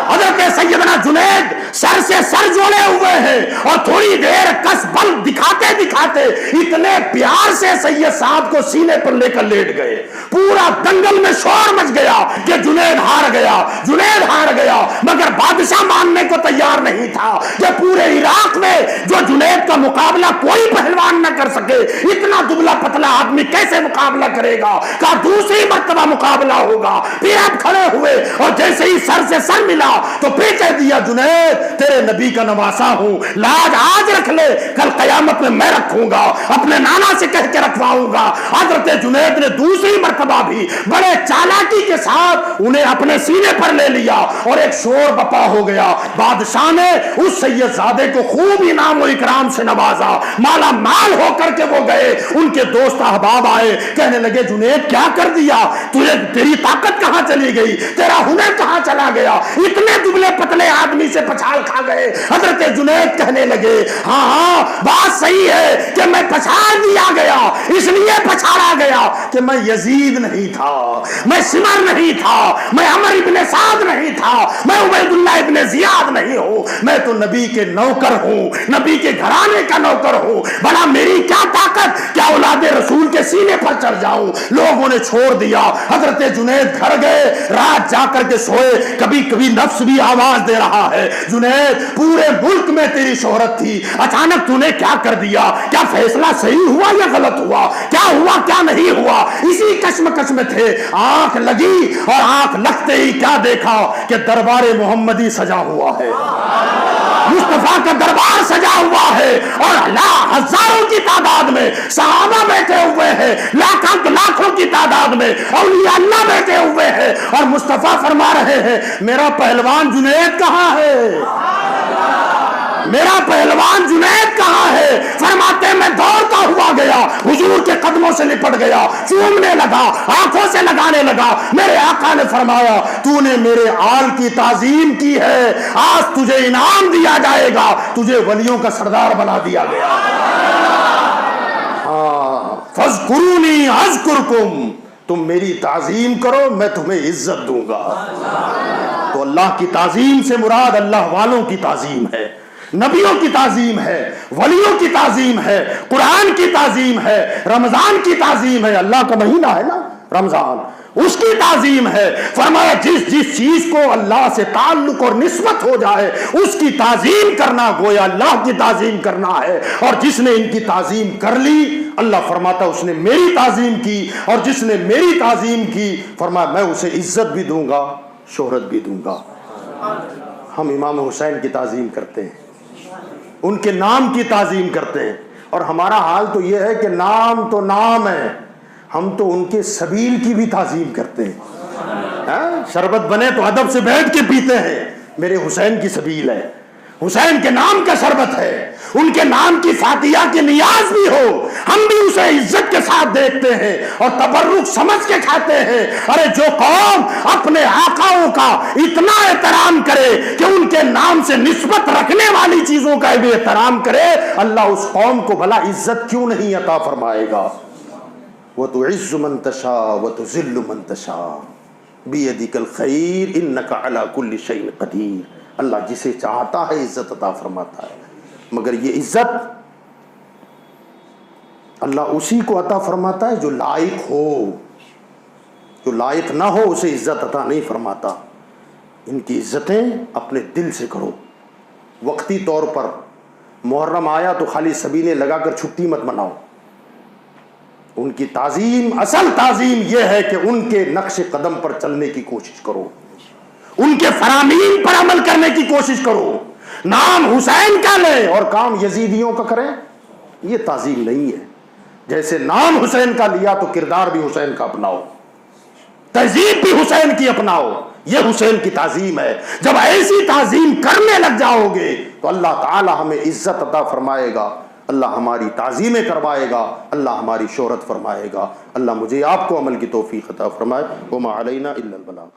حضرت سیدنا جنید سر سے سر جوڑے ہوئے ہیں اور تھوڑی دیر کس بل دکھاتے دکھاتے اتنے پیار سے سید صاحب کو سینے پر لے کر لیٹ گئے، پورا دنگل میں شور مچ گیا کہ جنید ہار گیا، جنید ہار گیا، مگر بادشاہ ماننے کو تیار نہیں تھا کہ پورے عراق میں جو جنید کا مقابلہ کوئی پہلوان نہ کر سکے، اتنا دبلا پتلا آدمی کیسے مقابلہ کرے گا؟ کہا دوسری مرتبہ مقابلہ ہوگا۔ پھر آپ کھڑے ہوئے اور جیسے ہی سر سے سر ملا تو پھر کہہ دیا جنید تیرے نبی کا نواسا ہوں، لاج آج رکھ لے، کل قیامت میں میں رکھوں گا، اپنے نانا سے کہہ کے رکھواؤں گا۔ حضرت جنید نے دوسری مرتبہ بھی بڑے چالاکی کے ساتھ انہیں اپنے سینے پر لے لیا اور ایک شور بپا ہو گیا۔ بادشاہ نے اس سید زادے کو خوب انعام و اکرام سے نوازا، مالا مال ہو کر کے وہ گئے، ان کے دوست احباب آئے، کہنے لگے جنید کیا کر دیا تجھے، تیری طاقت کہاں چلی گئی، تیرا ہنر کہاں چلا گیا، اتنے دبلے پتلے آدمی سے پچھاڑ کھا گئے۔ حضرت جنید کہنے لگے ہاں ہاں بات صحیح ہے کہ میں پچھاڑ دیا گیا، اس لیے پچھاڑا گیا کہ میں یزید نہیں تھا، میں سمر نہیں تھا، میں عمر ابن سعد نہیں تھا، میں عبید اللہ ابن زیاد نہیں ہوں، میں تو نبی کے نوکر ہوں، نبی کے گھرانے کا نوکر ہوں۔ بڑا میری کیا طاقت کیا اولاد رسول کے سینے پر چڑھ جاؤں۔ لوگوں نے چھوڑ دیا۔ حضرت جنید گھر گئے، رات جا کر کے سوئے، کبھی کبھی نفس بھی آواز دے رہا ہے، جنید پورے ملک میں تیری شہرت تھی، اچانک تو نے کیا کر دیا؟ کیا فیصلہ صحیح ہوا یا غلط ہوا؟ کیا ہوا کیا نہیں ہوا؟ اسی کشمکش میں تھے۔ آنکھ لگی اور آنکھ لگتے ہی کیا دیکھا کہ دربار محمدی سجا ہوا ہے، مصطفیٰ کا دربار سجا ہوا ہے، اور ہزاروں کی تعداد میں صحابہ بیٹھے ہوئے ہیں، لاکھوں کی تعداد میں اولیاء اللہ بیٹھے ہوئے ہیں، اور مصطفیٰ فرما رہے ہیں میرا پہلوان جنید کہاں ہے؟ میرا پہلوان جنید کہاں ہے؟ فرماتے میں دوڑتا ہوا گیا، حضور کے قدموں سے لپٹ گیا، چومنے لگا، آنکھوں سے لگانے لگا۔ میرے آقا نے فرمایا تو نے میرے آل کی تعظیم کی ہے، آج تجھے انعام دیا جائے گا، تجھے ولیوں کا سردار بنا دیا گیا۔ فاذکرونی اذکرکم، تم میری تعظیم کرو میں تمہیں عزت دوں گا۔ تو اللہ کی تعظیم سے مراد اللہ والوں کی تعظیم ہے، نبیوں کی تعظیم ہے، ولیوں کی تعظیم ہے، قرآن کی تعظیم ہے، رمضان کی تعظیم ہے، اللہ کا مہینہ ہے نا رمضان، اس کی تعظیم ہے۔ فرمایا جس چیز کو اللہ سے تعلق اور نسبت ہو جائے اس کی تعظیم کرنا گویا اللہ کی تعظیم کرنا ہے، اور جس نے ان کی تعظیم کر لی اللہ فرماتا اس نے میری تعظیم کی، اور جس نے میری تعظیم کی فرمایا میں اسے عزت بھی دوں گا، شہرت بھی دوں گا۔ ہم امام حسین کی تعظیم کرتے ہیں، ان کے نام کی تعظیم کرتے ہیں، اور ہمارا حال تو یہ ہے کہ نام تو نام ہے، ہم تو ان کے سبیل کی بھی تعظیم کرتے ہیں۔ شربت بنے تو ادب سے بیٹھ کے پیتے ہیں، میرے حسین کی سبیل ہے، حسین کے نام کا شربت ہے، ان کے نام کی فاتحہ کی نیاز بھی ہو، ہم بھی اسے عزت کے ساتھ دیکھتے ہیں اور تبرک سمجھ کے کھاتے ہیں۔ ارے جو قوم اپنے آقاؤں کا اتنا احترام کرے کہ ان کے نام سے نسبت رکھنے والی چیزوں کا بھی احترام کرے، اللہ اس قوم کو بھلا عزت کیوں نہیں عطا فرمائے گا؟ وَتُعِزُّ مَن تَشَاءُ وَتُذِلُّ مَن تَشَاءُ بِيَدِكَ الْخَيْرُ إِنَّكَ عَلَى كُلِّ شَيْءٍ قَدِيرٌ۔ اللہ جسے چاہتا ہے عزت عطا فرماتا ہے، مگر یہ عزت اللہ اسی کو عطا فرماتا ہے جو لائق ہو، جو لائق نہ ہو اسے عزت عطا نہیں فرماتا۔ ان کی عزتیں اپنے دل سے کرو، وقتی طور پر محرم آیا تو خالی سبیلے لگا کر چھٹی مت مناؤ۔ ان کی تعظیم، اصل تعظیم یہ ہے کہ ان کے نقش قدم پر چلنے کی کوشش کرو، ان کے فرامین پر عمل کرنے کی کوشش کرو، نام حسین کا لیں اور کام یزیدیوں کا کریں، یہ تعظیم نہیں ہے۔ جیسے نام حسین کا لیا تو کردار بھی حسین کا اپناؤ، تہذیب بھی حسین کی اپناؤ، یہ حسین کی تعظیم ہے۔ جب ایسی تعظیم کرنے لگ جاؤ گے تو اللہ تعالی ہمیں عزت عطا فرمائے گا، اللہ ہماری تعظیمیں کروائے گا، اللہ ہماری شہرت فرمائے گا۔ اللہ مجھے آپ کو عمل کی توفیق عطا فرمائے۔ وما علینا الا البلاغ۔